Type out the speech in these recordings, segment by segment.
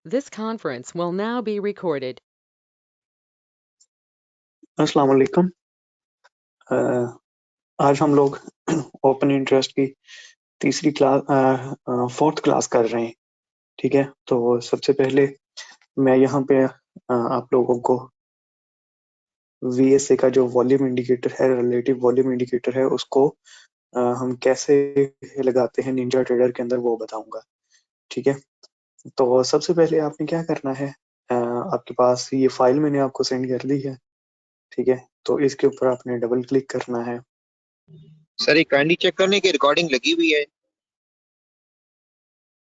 This conference will now be recorded. अस्सलाम वालेकुम। आज हम लोग ओपन इंटरेस्ट की तीसरी क्लास फोर्थ क्लास कर रहे हैं। ठीक है, तो सबसे पहले मैं यहाँ पे आप लोगों को VSA का जो वॉल्यूम इंडिकेटर है, रिलेटिव वॉल्यूम इंडिकेटर है, उसको हम कैसे लगाते हैं निंजा ट्रेडर के अंदर वो बताऊंगा। ठीक है, तो सबसे पहले आपने क्या करना है, आपके पास ये फाइल मैंने आपको सेंड कर दी है। ठीक है, तो इसके ऊपर आपने डबल क्लिक करना है। सर एक काइंडली चेक करने की रिकॉर्डिंग लगी हुई है।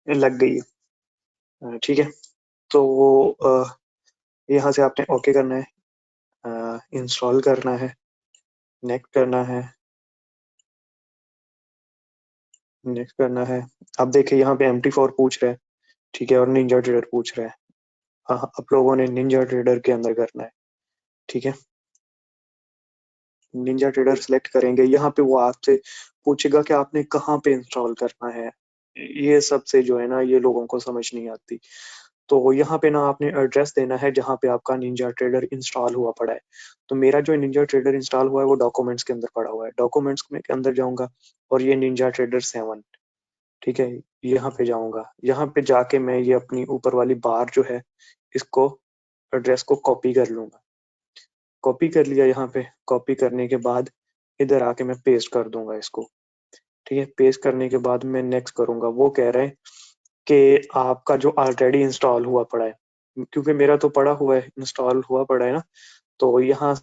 लग गई है। ठीक है, तो यहाँ से आपने ओके करना है, इंस्टॉल करना है, नेक्स्ट करना है, नेक्स्ट करना है। अब देखिए यहाँ पे MT4 पूछ रहा है। ठीक है, और निंजा ट्रेडर पूछ रहा है। हाँ, आप लोगों ने निंजा ट्रेडर के अंदर करना है। ठीक है, निंजा ट्रेडर सेलेक्ट करेंगे। यहाँ पे वो आपसे पूछेगा कि आपने कहाँ पे इंस्टॉल करना है। ये सबसे जो है ना, ये लोगों को समझ नहीं आती। तो यहाँ पे ना आपने एड्रेस देना है जहाँ पे आपका निंजा ट्रेडर इंस्टॉल हुआ पड़ा है। तो मेरा जो निंजा ट्रेडर इंस्टॉल हुआ है वो डॉक्यूमेंट्स के अंदर पड़ा हुआ है। डॉक्यूमेंट्स में के अंदर जाऊंगा और ये निंजा ट्रेडर 7, ठीक है, यहाँ पे जाऊंगा। यहाँ पे जाके मैं ये अपनी ऊपर वाली बार जो है, इसको एड्रेस को कॉपी कर लूंगा। कॉपी कर लिया। यहाँ पे कॉपी करने के बाद इधर आके मैं पेस्ट कर दूंगा इसको। ठीक है, पेस्ट करने के बाद मैं नेक्स्ट करूंगा। वो कह रहे हैं कि आपका जो ऑलरेडी इंस्टॉल हुआ पड़ा है, क्योंकि मेरा तो पड़ा हुआ है, इंस्टॉल हुआ पड़ा है ना, तो यहाँ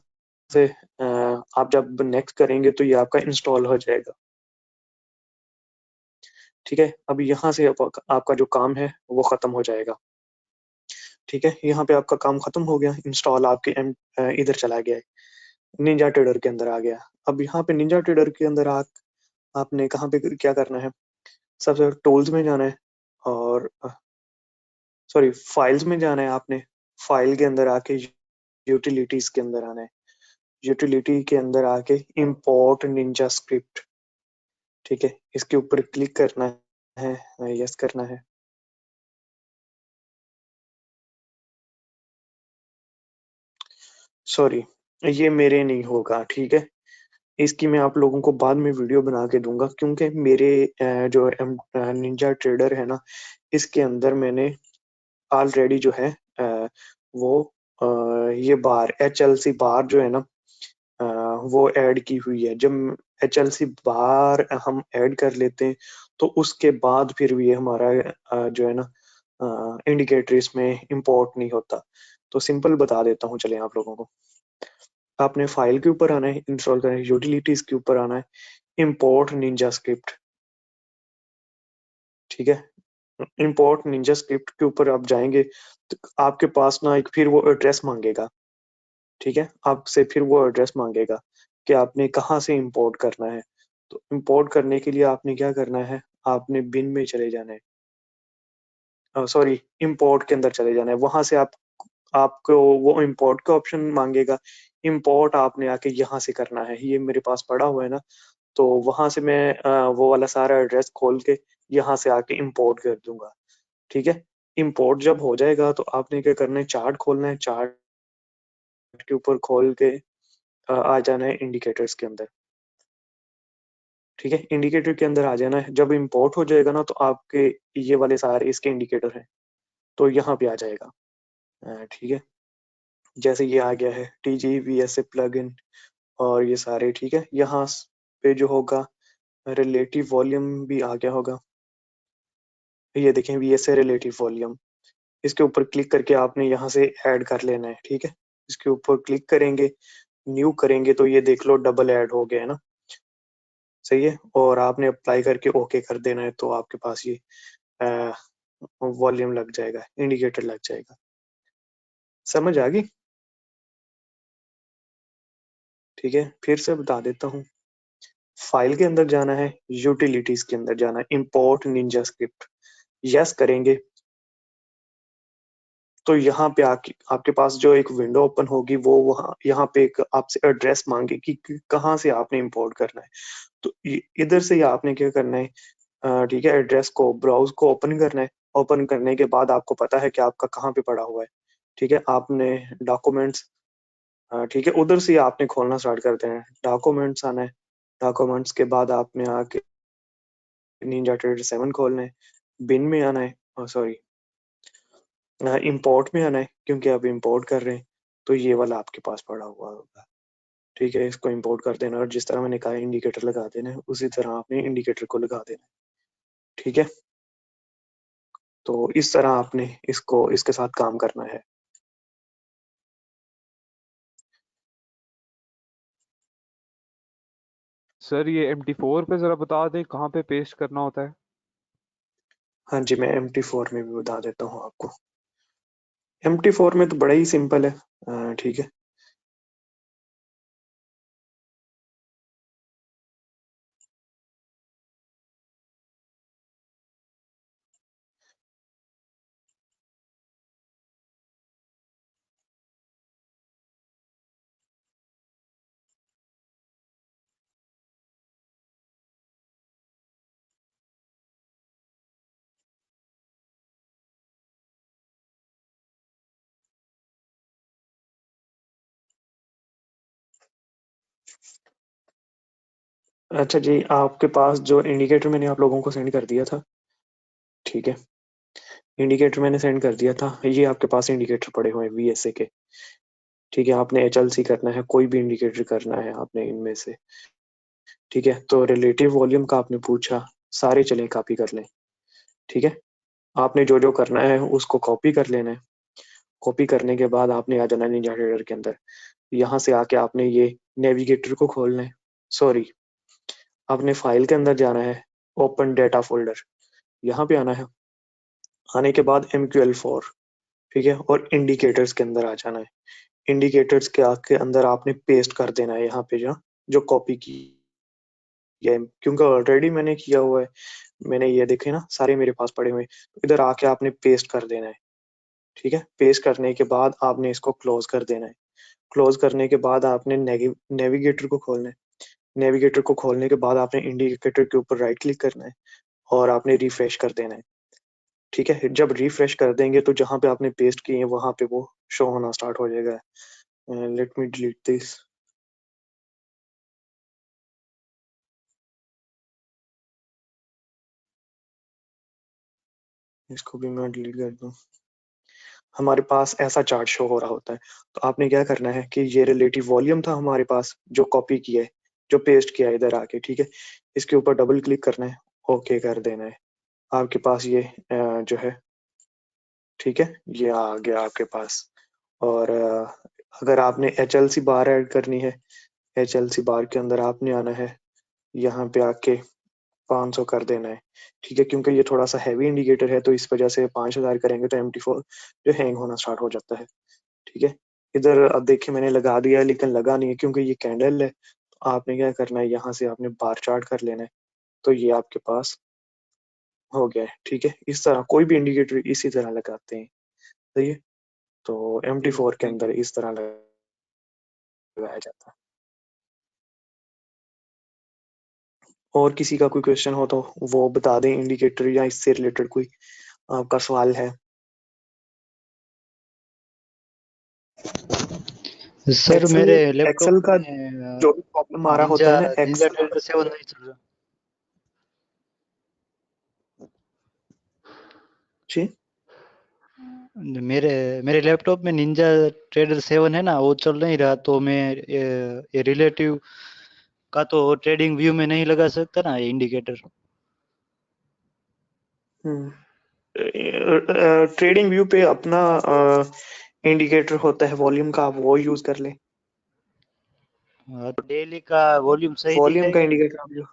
से आप जब नेक्स्ट करेंगे तो ये आपका इंस्टॉल हो जाएगा। ठीक है, अब यहाँ से आपका जो काम है वो खत्म हो जाएगा। ठीक है, यहाँ पे आपका काम खत्म हो गया, इंस्टॉल आपके इधर चला गया है, निंजा ट्रेडर के अंदर आ गया। अब यहाँ पे निंजा ट्रेडर के अंदर आपने कहाँ पे क्या करना है, सबसे टूल्स में जाना है, और सॉरी फाइल्स में जाना है। आपने फाइल के अंदर आके यूटिलिटीज के अंदर आना है। यूटिलिटी के अंदर आके इंपोर्ट निंजा स्क्रिप्ट, ठीक है, इसके ऊपर क्लिक करना है, यस करना है। सॉरी, ये मेरे नहीं होगा। ठीक है, इसकी मैं आप लोगों को बाद में वीडियो बना के दूंगा, क्योंकि मेरे जो निंजा ट्रेडर है ना, इसके अंदर मैंने ऑलरेडी जो है वो ये बार HLC बार जो है ना, वो ऐड की हुई है। जब HLC बार हम ऐड कर लेते हैं तो उसके बाद फिर ये हमारा जो है ना इंडिकेटर इसमें इंपोर्ट नहीं होता। तो सिंपल बता देता हूँ, चले आप लोगों को। आपने फाइल के ऊपर आना है, इंस्टॉल करना है, यूटिलिटीज के ऊपर आना है, इंपोर्ट निंजा स्क्रिप्ट। ठीक है, इंपोर्ट निंजा स्क्रिप्ट के ऊपर आप जाएंगे तो आपके पास ना एक फिर वो एड्रेस मांगेगा। ठीक है, आपसे फिर वो एड्रेस मांगेगा कि आपने कहाँ से इंपोर्ट करना है। तो इंपोर्ट करने के लिए आपने क्या करना है, आपने बिन में चले जाना है, सॉरी इंपोर्ट के अंदर चले जाना है। वहां से आपको वो इंपोर्ट का ऑप्शन मांगेगा। इंपोर्ट आपने आके यहाँ से करना है। ये मेरे पास पड़ा हुआ है ना, तो वहां से मैं वो वाला सारा एड्रेस खोल के यहाँ से आके इंपोर्ट कर दूंगा। ठीक है, इंपोर्ट जब हो जाएगा तो आपने क्या करना है, चार्ट खोलना है। चार्ट के ऊपर खोल के आ जाना है इंडिकेटर्स के अंदर। ठीक है, इंडिकेटर के अंदर आ जाना है। जब इंपोर्ट हो जाएगा ना, तो आपके ये वाले सारे इसके इंडिकेटर हैं, तो यहाँ पे आ जाएगा। ठीक है, जैसे ये आ गया है TG VSA प्लगइन और ये सारे। ठीक है, यहाँ पे जो होगा रिलेटिव वॉल्यूम भी आ गया होगा। ये देखें VSA रिलेटिव वॉल्यूम, इसके ऊपर क्लिक करके आपने यहाँ से ऐड कर लेना है। ठीक है, इसके ऊपर क्लिक करेंगे, न्यू करेंगे तो ये देख लो डबल ऐड हो गया है ना। सही है, और आपने अप्लाई करके ओके कर देना है, तो आपके पास ये वॉल्यूम लग जाएगा, इंडिकेटर लग जाएगा। समझ आ गई? ठीक है, फिर से बता देता हूँ। फाइल के अंदर जाना है, यूटिलिटीज के अंदर जाना है, इंपोर्ट निंजा स्क्रिप्ट, यस करेंगे तो यहाँ पे आपके पास जो एक विंडो ओपन होगी, वो वहाँ यहाँ पे एक आपसे एड्रेस मांगेगी कि कहाँ से आपने इंपोर्ट करना है। तो इधर से ही आपने क्या करना है, ठीक है, एड्रेस को ब्राउज को ओपन करना है। ओपन करने के बाद आपको पता है कि आपका कहाँ पे पड़ा हुआ है, ठीक है। आपने डॉक्यूमेंट्स, ठीक है, उधर से आपने खोलना स्टार्ट करते हैं। डॉक्यूमेंट्स आना है, डॉक्यूमेंट्स के बाद आपने आके निंजा ट्रेडर 7 खोलना है, बिन में आना है, सॉरी इंपोर्ट में आना है, क्योंकि आप इंपोर्ट कर रहे हैं तो ये वाला आपके पास पड़ा हुआ होगा, ठीक है। इसको इंपोर्ट कर देना और जिस तरह मैंने कहा इंडिकेटर लगा देना है, उसी तरह आपने इंडिकेटर को लगा देना है, ठीक है। तो इस तरह आपने इसको इसके साथ काम करना है। सर ये MT4 पे जरा बता दें कहाँ पे पेस्ट करना होता है। हाँ जी, मैं MT4 में भी बता देता हूँ आपको। MT4 में तो बड़ा ही सिंपल है, ठीक है। अच्छा जी, आपके पास जो इंडिकेटर मैंने आप लोगों को सेंड कर दिया था, ठीक है, इंडिकेटर मैंने सेंड कर दिया था, ये आपके पास इंडिकेटर पड़े हुए हैं VSA के, ठीक है। आपने HLC करना है, कोई भी इंडिकेटर करना है आपने इनमें से, ठीक है। तो रिलेटिव वॉल्यूम का आपने पूछा, सारे चलें कॉपी कर लें, ठीक है। आपने जो जो करना है उसको कॉपी कर लेना है। कॉपी करने के बाद आपने आ जाना निंजा ट्रेडर के अंदर, यहाँ से आके आपने ये नेविगेटर को खोलना है, सॉरी आपने फाइल के अंदर जाना है, ओपन डेटा फोल्डर, यहाँ पे आना है। आने के बाद MQL4, ठीक है, और इंडिकेटर्स के अंदर आ जाना है। इंडिकेटर्स के आके अंदर आपने पेस्ट कर देना है यहाँ पे जहाँ जो कॉपी की है, क्योंकि ऑलरेडी मैंने किया हुआ है, मैंने ये देखे ना सारे मेरे पास पड़े हुए हैं, तो इधर आके आपने पेस्ट कर देना है, ठीक है। पेस्ट करने के बाद आपने इसको क्लोज कर देना है। क्लोज करने के बाद आपने नेविगेटर को खोलना है। नेविगेटर को खोलने के बाद आपने इंडिकेटर के ऊपर राइट क्लिक करना है और आपने रिफ्रेश कर देना है, ठीक है। जब रिफ्रेश कर देंगे तो जहाँ पे आपने पेस्ट किए हैं वहां पे वो शो होना स्टार्ट हो जाएगा। लेट मी डिलीट दिस, इसको भी मैं डिलीट कर दूं। हमारे पास ऐसा चार्ट शो हो रहा होता है, तो आपने क्या करना है कि ये रिलेटिव वॉल्यूम था हमारे पास जो कॉपी किया है, जो पेस्ट किया है इधर आके, ठीक है। इसके ऊपर डबल क्लिक करना है, ओके कर देना है। आपके पास ये जो है, ठीक है, ये आ गया आपके पास। और अगर आपने HLC बार ऐड करनी है, HLC बार के अंदर आपने आना है, यहाँ पे आके 500 कर देना है, ठीक है। क्योंकि ये थोड़ा सा हैवी इंडिकेटर है तो इस वजह से 5000 करेंगे तो MT4 जो हैंग होना स्टार्ट हो जाता है, ठीक है। इधर अब देखिए मैंने लगा दिया है लेकिन लगा नहीं है क्योंकि ये कैंडल है। तो आपने क्या करना है, यहाँ से आपने बार चार्ट कर लेना है, तो ये आपके पास हो गया है, ठीक है। इस तरह कोई भी इंडिकेटर इसी तरह लगाते हैं, सही है। तो MT4 के अंदर इस तरह लगाया जाता है। और किसी का कोई क्वेश्चन हो तो वो बता दें, इंडिकेटर या इससे रिलेटेड कोई आपका सवाल है। सर एक्सेल मेरे लैपटॉप एक्सेल का में जो भी प्रॉब्लम आ रहा निंजा होता है ना, निंजा एक्सेल ट्रेडर 7 नहीं चल रहा जी। मेरे मेरे लैपटॉप में निंजा ट्रेडर 7 है ना, वो चल नहीं रहा, तो मैं ये रिलेटिव का तो ट्रेडिंग व्यू में नहीं लगा सकता ना ये इंडिकेटर। ट्रेडिंग व्यू पे अपना इंडिकेटर होता है वॉल्यूम का, आप वो यूज कर लें। तो डेली का वॉल्यूम सही वॉल्यूम का दिखाएगा। इंडिकेटर आप जो,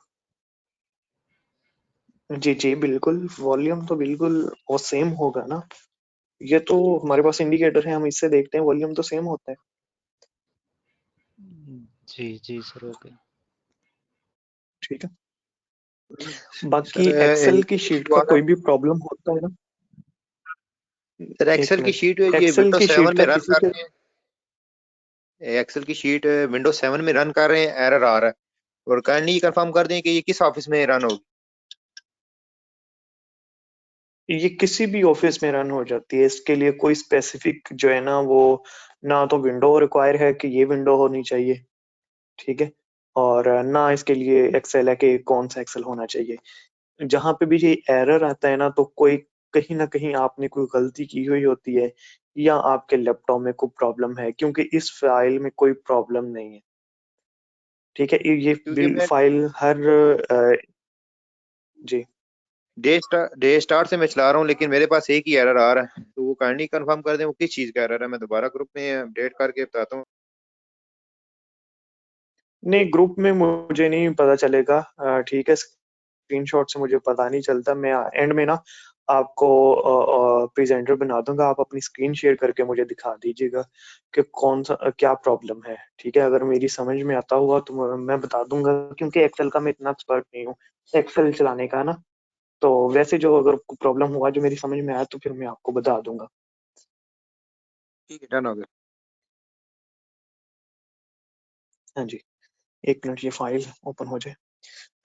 जी जी बिल्कुल, वॉल्यूम तो बिल्कुल वो सेम होगा ना। ये तो हमारे पास इंडिकेटर है, हम इससे देखते हैं, वॉल्यूम तो सेम होता है, जी जी सर, ओके। ठीक है। बाकी सर एक्सेल की एक शीट इशू का आ रहा कोई है भी प्रॉब्लम होता है ना, सर, एक एक्सेल की मिनट, शीट ये एक्सेल विंडो की 7 शीट में का रन किसी कर के, रहे हैं। एक्सेल की शीट विंडो 7 में रन कर रहे हैं, एरर आ रहा है। और काइंडली कंफर्म कर दें कि ये किस ऑफिस में रन होगी। ये किसी भी ऑफिस में रन हो जाती है, इसके लिए कोई स्पेसिफिक जो है ना वो ना तो विंडो रिक्वायर है कि ये विंडो होनी चाहिए, ठीक है, और ना इसके लिए एक्सेल है कि कौन सा एक्सेल होना चाहिए। जहां पे भी ये एरर आता है ना तो कोई कहीं ना कहीं आपने कोई गलती की हुई होती है या आपके लैपटॉप में कोई प्रॉब्लम है, क्योंकि इस फाइल में कोई प्रॉब्लम नहीं है, ठीक है। ये क्योंकि मैं फाइल हर जी डे स्टार्ट से मैं चला रहा हूँ, लेकिन मेरे पास एक ही एरर आ रहा है, तो वो काइंडली कंफर्म कर दें वो किस चीज का एरर है। मैं दोबारा ग्रुप में अपडेट करके बताता हूँ। नहीं, ग्रुप में मुझे नहीं पता चलेगा, ठीक है, स्क्रीनशॉट से मुझे पता नहीं चलता। मैं एंड में ना आपको प्रेजेंटर बना दूंगा, आप अपनी स्क्रीन शेयर करके मुझे दिखा दीजिएगा कि कौन सा क्या प्रॉब्लम है, ठीक है। अगर मेरी समझ में आता हुआ तो मैं बता दूंगा, क्योंकि एक्सेल का मैं इतना एक्सपर्ट नहीं हूँ एक्सेल चलाने का ना। तो वैसे जो अगर प्रॉब्लम हुआ जो मेरी समझ में आया तो फिर मैं आपको बता दूंगा। ठीक है, डन हो गया। हाँ जी, एक मिनट ये फाइल ओपन हो जाए।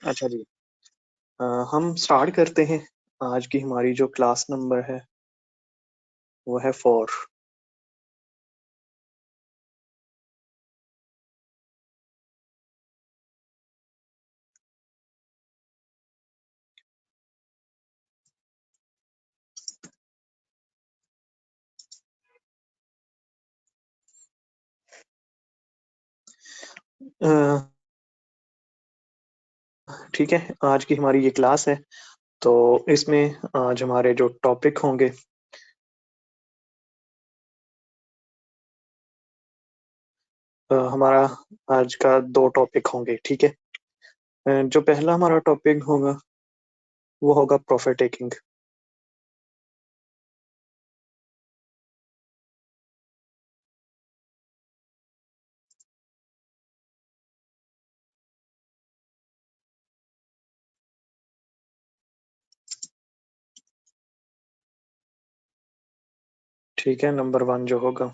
अच्छा जी, हम स्टार्ट करते हैं। आज की हमारी जो क्लास नंबर है वो है 4। ठीक है, आज की हमारी ये क्लास है, तो इसमें आज हमारे जो टॉपिक होंगे हमारा आज का 2 टॉपिक होंगे, ठीक है। जो पहला हमारा टॉपिक होगा वो होगा प्रॉफिट टेकिंग। ठीक है, नंबर 1 जो होगा।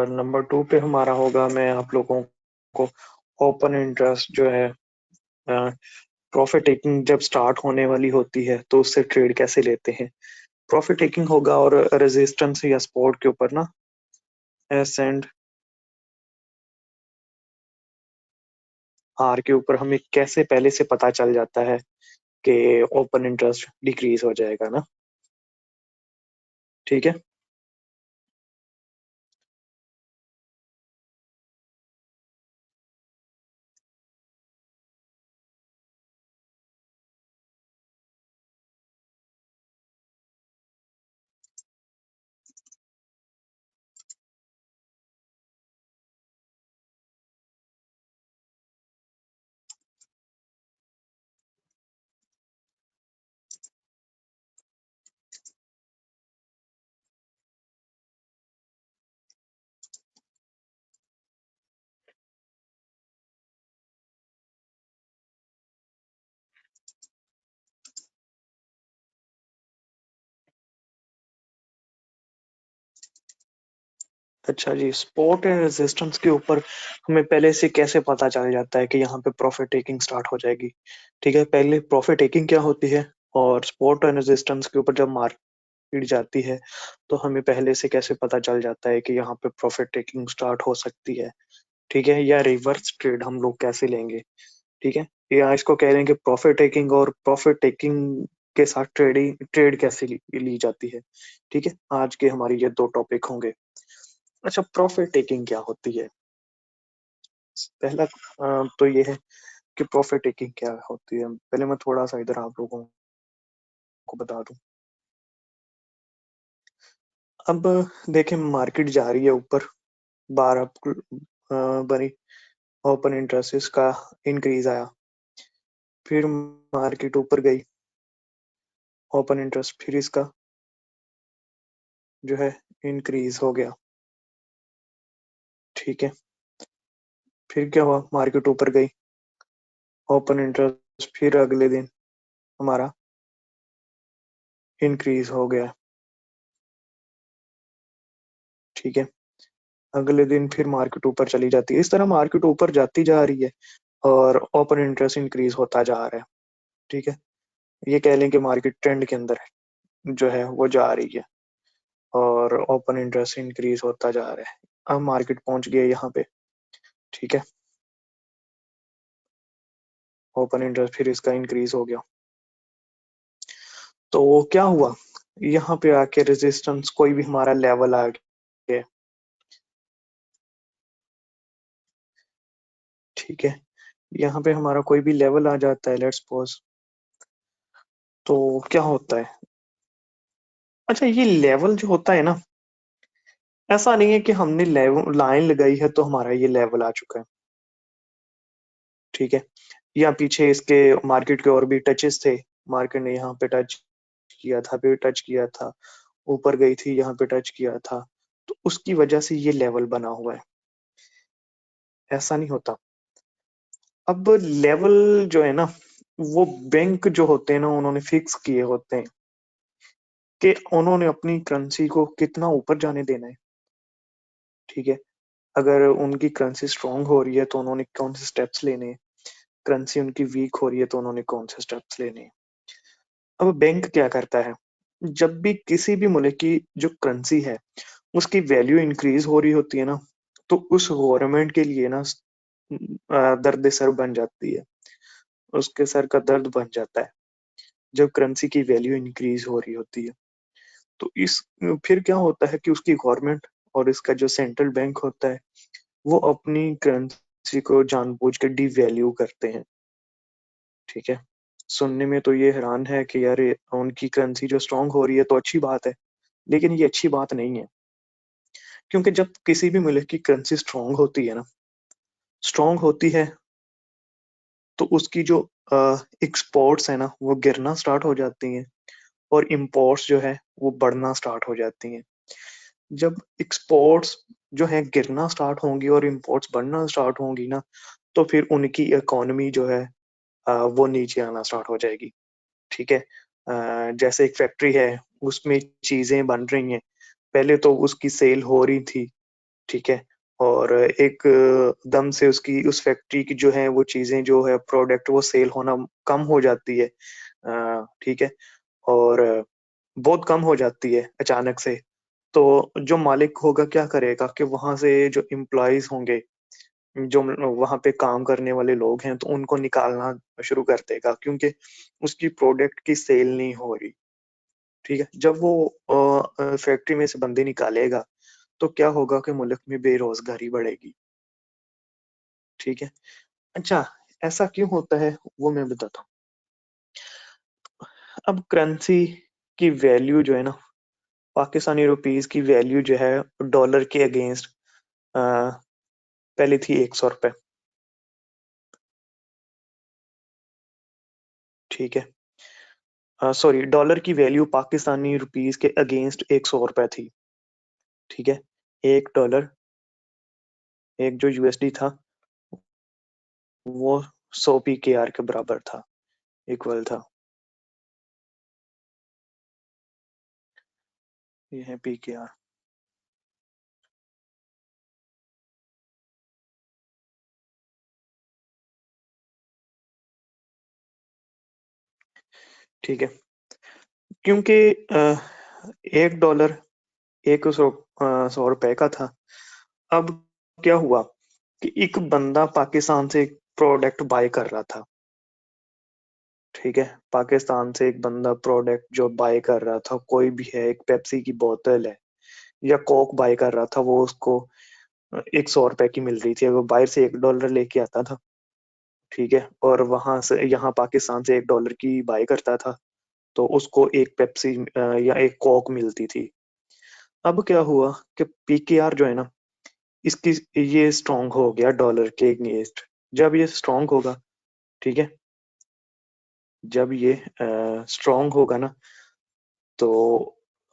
नंबर 2 पे हमारा होगा, मैं आप लोगों को ओपन इंटरेस्ट जो है, प्रॉफिट टेकिंग जब स्टार्ट होने वाली होती है तो उससे ट्रेड कैसे लेते हैं, प्रॉफिट टेकिंग होगा। और रेजिस्टेंस या सपोर्ट के ऊपर ना एस एंड आर के ऊपर हमें कैसे पहले से पता चल जाता है कि ओपन इंटरेस्ट डिक्रीज हो जाएगा ना, ठीक है। अच्छा जी, सपोर्ट एंड रेजिस्टेंस के ऊपर हमें पहले से कैसे पता चल जाता है कि यहाँ पे प्रॉफिट टेकिंग स्टार्ट हो जाएगी, ठीक है। पहले प्रॉफिट टेकिंग क्या होती है और सपोर्ट एंड रेजिस्टेंस के ऊपर जब मार्केट जाती है तो हमें पहले से कैसे पता चल जाता है कि यहाँ पे प्रॉफिट टेकिंग स्टार्ट हो सकती है, ठीक है। या रिवर्स ट्रेड हम लोग कैसे लेंगे, ठीक है। या इसको कह रहे हैं कि प्रॉफिट टेकिंग और प्रॉफिट टेकिंग के साथ ट्रेडिंग ट्रेड कैसे ली जाती है, ठीक है। आज के हमारी ये 2 टॉपिक होंगे। अच्छा, प्रॉफिट टेकिंग क्या होती है? पहला तो ये है कि प्रॉफिट टेकिंग क्या होती है। पहले मैं थोड़ा सा इधर आप लोगों को बता दूं। अब देखें, मार्केट जा रही है ऊपर, 12 बनी, ओपन इंटरेस्ट का इंक्रीज आया, फिर मार्केट ऊपर गई, ओपन इंटरेस्ट फिर इसका जो है इंक्रीज हो गया, ठीक है। फिर क्या हुआ, मार्केट ऊपर गई, ओपन इंटरेस्ट फिर अगले दिन हमारा इंक्रीज हो गया, ठीक है। अगले दिन फिर मार्केट ऊपर चली जाती है। इस तरह मार्केट ऊपर जाती जा रही है और ओपन इंटरेस्ट इंक्रीज होता जा रहा है। ठीक है, ये कह लें कि मार्केट ट्रेंड के अंदर जो है वो जा रही है और ओपन इंटरेस्ट इंक्रीज होता जा रहा है। अब मार्केट पहुंच गया यहाँ पे। ठीक है, ओपन इंटरेस्ट फिर इसका इंक्रीज हो गया। तो क्या हुआ, यहाँ पे आके रेजिस्टेंस कोई भी हमारा लेवल आ गया। ठीक है, यहाँ पे हमारा कोई भी लेवल आ जाता है, लेट्स सपोज, तो क्या होता है। अच्छा, ये लेवल जो होता है ना, ऐसा नहीं है कि हमने लेवल लाइन लगाई है तो हमारा ये लेवल आ चुका है। ठीक है, या पीछे इसके मार्केट के और भी टचेस थे, मार्केट ने यहाँ पे टच किया था, फिर टच किया था, ऊपर गई थी, यहाँ पे टच किया था, तो उसकी वजह से ये लेवल बना हुआ है। ऐसा नहीं होता। अब लेवल जो है ना, वो बैंक जो होते हैं ना, उन्होंने फिक्स किए होते हैं कि उन्होंने अपनी करेंसी को कितना ऊपर जाने देना है। ठीक है, अगर उनकी करेंसी स्ट्रांग हो रही है तो उन्होंने कौन से स्टेप्स लेने हैं, करेंसी उनकी वीक हो रही है तो उन्होंने कौन से स्टेप्स लेने हैं। अब बैंक क्या करता है, जब भी किसी भी मुल्क की जो करेंसी है उसकी वैल्यू इंक्रीज हो रही होती है ना, तो उस गवर्नमेंट के लिए ना दर्द सर बन जाती है, उसके सर का दर्द बन जाता है जब करेंसी की वैल्यू इंक्रीज हो रही होती है। तो इस फिर क्या होता है कि उसकी गवर्नमेंट और इसका जो सेंट्रल बैंक होता है वो अपनी करेंसी को जानबूझ के डिवैल्यू करते हैं। ठीक है, सुनने में तो ये हैरान है कि यार उनकी करेंसी जो स्ट्रांग हो रही है तो अच्छी बात है, लेकिन ये अच्छी बात नहीं है। क्योंकि जब किसी भी मुल्क की करेंसी स्ट्रांग होती है ना, स्ट्रांग होती है, तो उसकी जो एक्सपोर्ट्स है ना वो गिरना स्टार्ट हो जाती हैं और इंपोर्ट्स जो है वो बढ़ना स्टार्ट हो जाती हैं। जब एक्सपोर्ट्स जो है गिरना स्टार्ट होंगी और इंपोर्ट्स बढ़ना स्टार्ट होंगी ना, तो फिर उनकी इकोनॉमी जो है वो नीचे आना स्टार्ट हो जाएगी। ठीक है, जैसे एक फैक्ट्री है, उसमें चीजें बन रही हैं, पहले तो उसकी सेल हो रही थी। ठीक है, और एक दम से उसकी उस फैक्ट्री की जो है वो चीजें जो है प्रोडक्ट वो सेल होना कम हो जाती है। ठीक है, और बहुत कम हो जाती है अचानक से। तो जो मालिक होगा क्या करेगा कि वहां से जो एम्प्लॉयज होंगे, जो वहां पे काम करने वाले लोग हैं, तो उनको निकालना शुरू कर देगा क्योंकि उसकी प्रोडक्ट की सेल नहीं हो रही। ठीक है, जब वो फैक्ट्री में से बंदे निकालेगा तो क्या होगा कि मुल्क में बेरोजगारी बढ़ेगी। ठीक है, अच्छा, ऐसा क्यों होता है वो मैं बताता हूँ। अब करेंसी की वैल्यू जो है ना, पाकिस्तानी रुपीस की वैल्यू जो है डॉलर के अगेंस्ट पहले थी 100 रुपए। ठीक है, सॉरी, डॉलर की वैल्यू पाकिस्तानी रुपीस के अगेंस्ट 100 रुपए थी। ठीक है, एक डॉलर, एक जो यूएसडी था वो 100 PKR के बराबर था, इक्वल था। ये है PKR। ठीक है, क्योंकि एक डॉलर 100 रुपए का था। अब क्या हुआ कि एक बंदा पाकिस्तान से एक प्रोडक्ट बाय कर रहा था। ठीक है, पाकिस्तान से एक बंदा प्रोडक्ट जो बाय कर रहा था, कोई भी है, एक पेप्सी की बोतल है या कोक बाय कर रहा था, वो उसको 100 रुपए की मिल रही थी। अगर बाहर से 1 डॉलर लेके आता था, ठीक है, और वहां से यहाँ पाकिस्तान से 1 डॉलर की बाय करता था, तो उसको एक पेप्सी या एक कोक मिलती थी। अब क्या हुआ कि पीकेआर जो है ना, इसकी ये स्ट्रांग हो गया डॉलर के अगेंस्ट। जब ये स्ट्रांग होगा, ठीक है, जब ये स्ट्रांग होगा ना, तो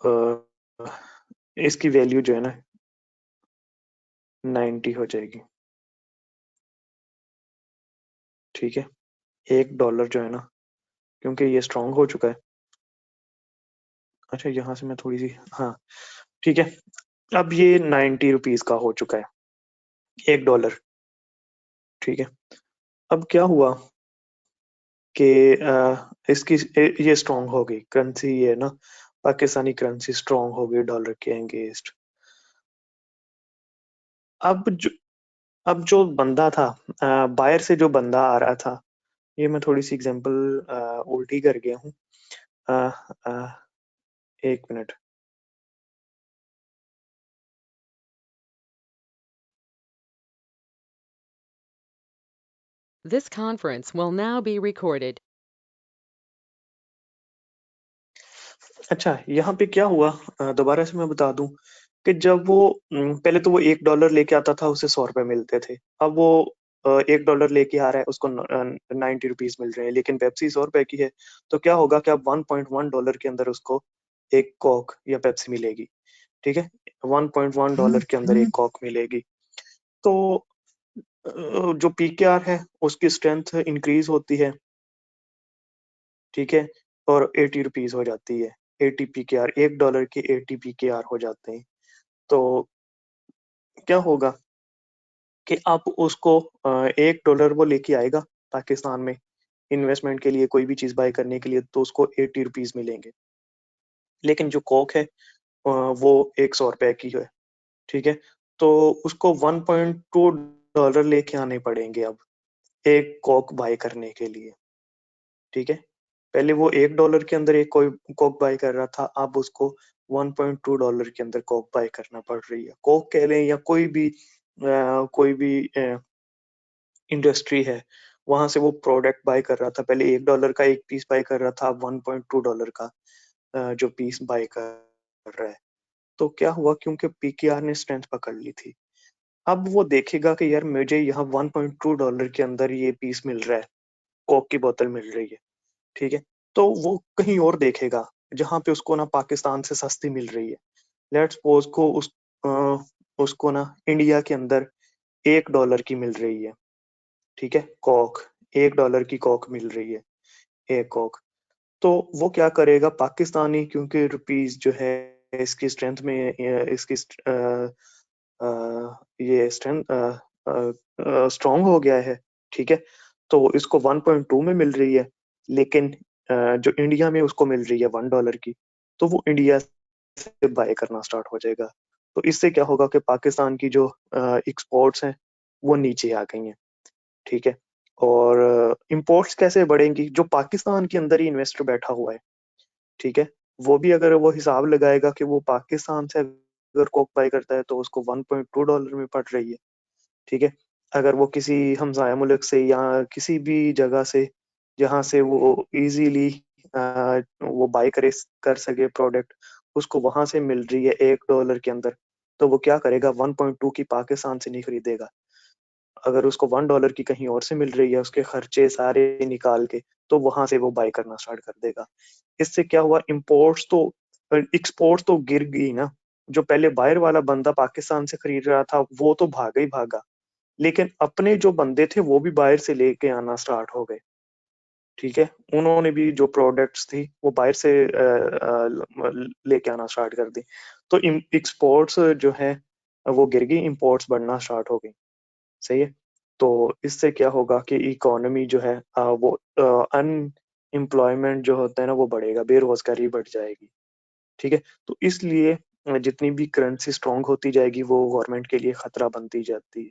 अ, इसकी वैल्यू जो है ना 90 हो जाएगी। ठीक है, 1 डॉलर जो है ना, क्योंकि ये स्ट्रांग हो चुका है। अच्छा, यहाँ से मैं थोड़ी सी, हाँ, ठीक है, अब ये 90 रुपीज का हो चुका है $1, ठीक है। अब क्या हुआ कि इसकी ये स्ट्रांग हो गई करेंसी, ये ना पाकिस्तानी करेंसी स्ट्रांग हो गई डॉलर के अगेंस्ट। अब जो अब जो बंदा था, बायर से जो बंदा आ रहा था, ये मैं थोड़ी सी एग्जांपल उल्टी कर गया हूँ। अ, अ, एक minute. This conference will now be recorded. अच्छा, यहाँ पे क्या हुआ, दोबारा से मैं बता दूं कि जब वो पहले तो वो $1 लेके आता था, उसे 100 रुपए मिलते थे। अब वो $1 लेके आ रहा है, उसको 90 रुपीज मिल रहे हैं, लेकिन पेप्सी 100 रुपए की है। तो क्या होगा कि अब $1.1 के अंदर उसको एक कोक या पेप्सी मिलेगी, ठीक है। $1.1 के अंदर एक कोक मिलेगी। तो जो पीकेआर है उसकी स्ट्रेंथ इंक्रीज होती है, ठीक है, और 80 रुपीज हो जाती है। 80 पीकेआर, $1 के 80 पीकेआर हो जाते हैं। तो क्या होगा कि आप उसको $1 वो लेके आएगा पाकिस्तान में इन्वेस्टमेंट के लिए, कोई भी चीज बाय करने के लिए, तो उसको 80 रुपीज मिलेंगे। लेकिन जो कोक है वो $100 की है, ठीक है। तो उसको $1.2 लेके आने पड़ेंगे अब एक कोक बाय करने के लिए, ठीक है। पहले वो $1 के अंदर एक कोई कोक बाय कर रहा था, अब उसको $1.2 के अंदर कोक बाय करना पड़ रही है। कोक कह लें या कोई भी इंडस्ट्री है, वहां से वो प्रोडक्ट बाय कर रहा था। पहले $1 का एक पीस बाय कर रहा था, अब $1.2 का जो पीस बाय कर रहा है। तो क्या हुआ, क्योंकि पीकेआर ने स्ट्रेंथ पकड़ ली थी। अब वो देखेगा कि यार मुझे यहाँ $1.2 के अंदर ये पीस मिल रहा है, कोक की बोतल मिल रही है, ठीक है। तो वो कहीं और देखेगा जहां पे उसको ना पाकिस्तान से सस्ती मिल रही है। लेट्स सपोज को उसको ना इंडिया के अंदर $1 की मिल रही है, ठीक है, कोक। $1 की कोक मिल रही है, एक कोक। तो वो क्या करेगा, पाकिस्तानी, क्योंकि रुपीज जो है इसकी स्ट्रेंथ में इसकी ये स्ट्रेंथ स्ट्रांग हो गया है, ठीक है। तो इसको 1.2 में मिल रही है, लेकिन जो इंडिया में उसको मिल रही है $1 की, तो वो इंडिया से बाय करना स्टार्ट हो जाएगा। तो इससे क्या होगा कि पाकिस्तान की जो एक्सपोर्ट्स हैं वो नीचे आ गई हैं, ठीक है। और इंपोर्ट्स कैसे बढ़ेंगी, जो पाकिस्तान के अंदर ही इन्वेस्टर बैठा हुआ है, ठीक है, वो भी अगर वो हिसाब लगाएगा कि वो पाकिस्तान से अगर कोक बाय करता है तो उसको $1.2 में पड़ रही है, ठीक है। अगर वो किसी हमसाया मुल्क से या किसी भी जगह से जहां से वो इजीली वो बाय कर सके प्रोडक्ट, उसको वहां से मिल रही है $1 के अंदर, तो वो क्या करेगा, 1.2 की पाकिस्तान से नहीं खरीदेगा। अगर उसको $1 की कहीं और से मिल रही है, उसके खर्चे सारे निकाल के, तो वहां से वो बाय करना स्टार्ट कर देगा। इससे क्या हुआ, इंपोर्ट्स तो एक्सपोर्ट्स तो गिर गई ना। जो पहले बायर वाला बंदा पाकिस्तान से खरीद रहा था वो तो भागा ही भागा, लेकिन अपने जो बंदे थे वो भी बाहर से लेके आना स्टार्ट हो गए, ठीक है। उन्होंने भी जो प्रोडक्ट्स थी वो बाहर से लेके आना स्टार्ट कर दी। तो एक्सपोर्ट्स जो है वो गिर गई, इंपोर्ट्स बढ़ना स्टार्ट हो गई, सही है। तो इससे क्या होगा कि इकोनॉमी जो है वो अनएम्प्लॉयमेंट जो होता है ना वो बढ़ेगा, बेरोजगारी बढ़ जाएगी, ठीक है। तो इसलिए जितनी भी करेंसी स्ट्रांग होती जाएगी वो गवर्नमेंट के लिए खतरा बनती जाती है,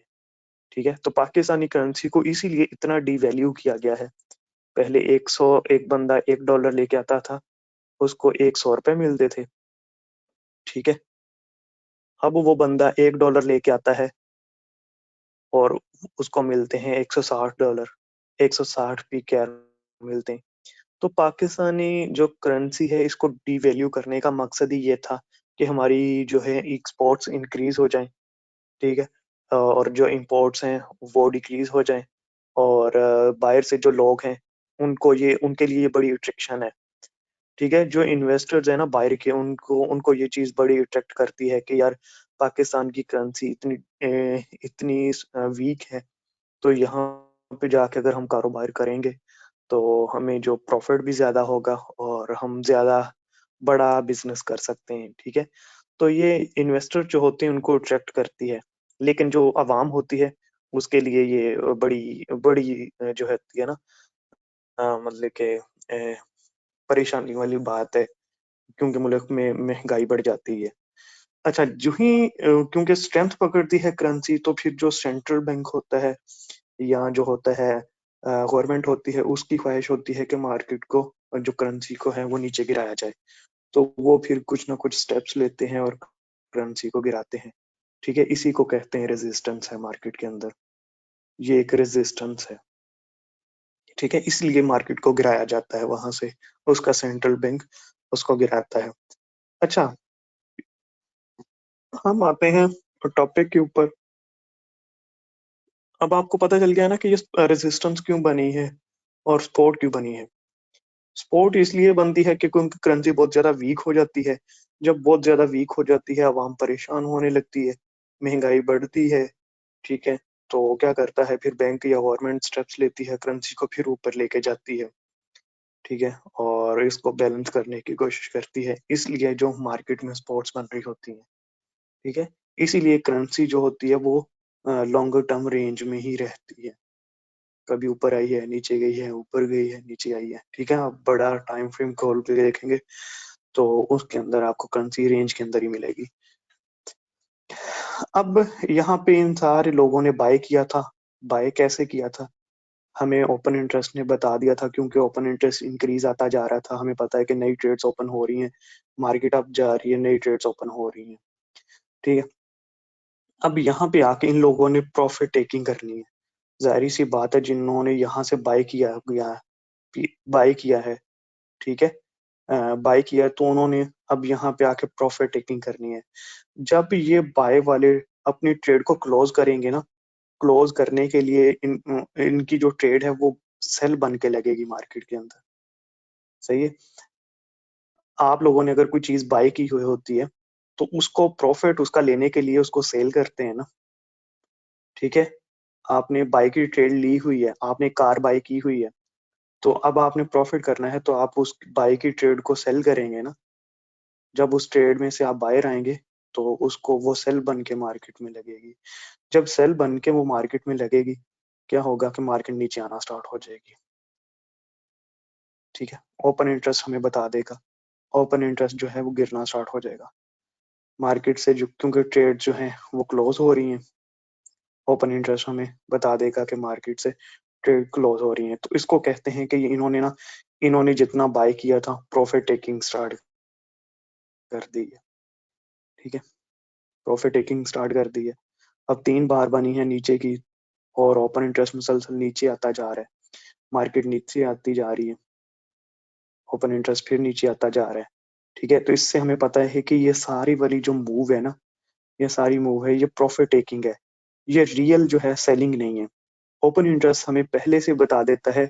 ठीक है। तो पाकिस्तानी करेंसी को इसीलिए इतना डीवैल्यू किया गया है। पहले एक बंदा $1 लेके आता था, उसको $100 रुपए मिलते थे, ठीक है। अब वो बंदा $1 लेके आता है और उसको मिलते हैं $160, 160 पी के आर मिलते हैं। तो पाकिस्तानी जो करेंसी है इसको डीवैल्यू करने का मकसद ही ये था कि हमारी जो है एक्सपोर्ट्स इंक्रीज हो जाएं, ठीक है, और जो इंपोर्ट्स हैं वो डिक्रीज हो जाएं, और बाहर से जो लोग हैं उनके लिए बड़ी अट्रैक्शन है, ठीक है। जो इन्वेस्टर्स है ना बाहर के, उनको उनको ये चीज बड़ी अट्रैक्ट करती है कि यार पाकिस्तान की करेंसी इतनी वीक है, तो यहाँ पे जाके अगर हम कारोबार करेंगे तो हमें जो प्रॉफिट भी ज्यादा होगा और हम ज्यादा बड़ा बिजनेस कर सकते हैं, ठीक है। तो ये इन्वेस्टर जो होते हैं उनको अट्रैक्ट करती है, लेकिन जो आवाम होती है उसके लिए ये बड़ी बड़ी जो है ना मतलब कि परेशानी वाली बात है, क्योंकि मुल्क में महंगाई बढ़ जाती है। अच्छा, जो ही क्योंकि स्ट्रेंथ पकड़ती है करेंसी, तो फिर जो सेंट्रल बैंक होता है या जो होता है गवर्नमेंट होती है, उसकी ख्वाहिश होती है कि मार्केट को और जो करेंसी को है वो नीचे गिराया जाए, तो वो फिर कुछ ना कुछ स्टेप्स लेते हैं और करेंसी को गिराते हैं। ठीक है, इसी को कहते हैं रेजिस्टेंस है मार्केट के अंदर, ये एक रेजिस्टेंस है। ठीक है, इसलिए मार्केट को गिराया जाता है वहां से, उसका सेंट्रल बैंक उसको गिराता है। अच्छा, हम आते हैं टॉपिक के ऊपर। अब आपको पता चल गया ना कि ये रेजिस्टेंस क्यों बनी है और सपोर्ट क्यों बनी है। सपोर्ट इसलिए बनती है कि उनकी करेंसी बहुत ज्यादा वीक हो जाती है। जब बहुत ज्यादा वीक हो जाती है, आवाम परेशान होने लगती है, महंगाई बढ़ती है। ठीक है, तो क्या करता है फिर बैंक या गवर्नमेंट स्टेप्स लेती है, करेंसी को फिर ऊपर लेके जाती है। ठीक है, और इसको बैलेंस करने की कोशिश करती है, इसलिए जो मार्केट में सपोर्ट्स बन रही होती हैं। ठीक है, इसीलिए करेंसी जो होती है वो लॉन्गर टर्म रेंज में ही रहती है, कभी ऊपर आई है, नीचे गई है, ऊपर गई है, नीचे आई है। ठीक है, आप बड़ा टाइम फ्रेम खोल के देखेंगे तो उसके अंदर आपको करेंसी रेंज के अंदर ही मिलेगी। अब यहाँ पे इन सारे लोगों ने बाय किया था। बाय कैसे किया था, हमें ओपन इंटरेस्ट ने बता दिया था, क्योंकि ओपन इंटरेस्ट इंक्रीज आता जा रहा था। हमें पता है कि नई ट्रेड्स ओपन हो रही हैं, मार्केट अप जा रही है, नई ट्रेड्स ओपन हो रही हैं। ठीक है, अब यहाँ पे आके इन लोगों ने प्रॉफिट टेकिंग करनी है। जाहिर सी बात है, जिन्होंने यहाँ से बाय किया है, ठीक है, बाय किया है, तो उन्होंने अब यहाँ पे आके प्रॉफिट टेकिंग करनी है। जब ये बाय वाले अपनी ट्रेड को क्लोज करेंगे ना, क्लोज करने के लिए इनकी जो ट्रेड है वो सेल बन के लगेगी मार्केट के अंदर। सही है, आप लोगों ने अगर कोई चीज बाय की हुई होती है तो उसको प्रॉफिट उसका लेने के लिए उसको सेल करते हैं ना। ठीक है, आपने बाय की ट्रेड ली हुई है, आपने कार बाय की हुई है, तो अब आपने प्रॉफिट करना है तो आप उस बाय की ट्रेड को सेल करेंगे ना। जब उस ट्रेड में से आप बायर आएंगे तो उसको वो सेल बन के मार्केट में लगेगी। जब सेल बन के वो मार्केट में लगेगी, क्या होगा कि मार्केट नीचे आना स्टार्ट हो जाएगी। ठीक है, ओपन इंटरेस्ट हमें बता देगा, ओपन इंटरेस्ट जो है वो गिरना स्टार्ट हो जाएगा मार्केट से, जो क्योंकि ट्रेड जो है वो क्लोज हो रही हैं। ओपन इंटरेस्ट हमें बता देगा कि मार्केट से ट्रेड क्लोज हो रही है, तो इसको कहते हैं कि इन्होंने जितना बाय किया था प्रॉफिट टेकिंग स्टार्ट कर दी है। ठीक है, प्रॉफिट टेकिंग स्टार्ट कर दी है। अब 3 बार बनी है नीचे की, और ओपन इंटरेस्ट मुसलसल नीचे आता जा रहा है, मार्केट नीचे आती जा रही है, ओपन इंटरेस्ट फिर नीचे आता जा रहा है। ठीक है, तो इससे हमें पता है कि ये सारी वाली जो मूव है ना, ये सारी मूव है, ये प्रॉफिट टेकिंग है, ये रियल जो है सेलिंग नहीं है। ओपन इंटरेस्ट हमें पहले से बता देता है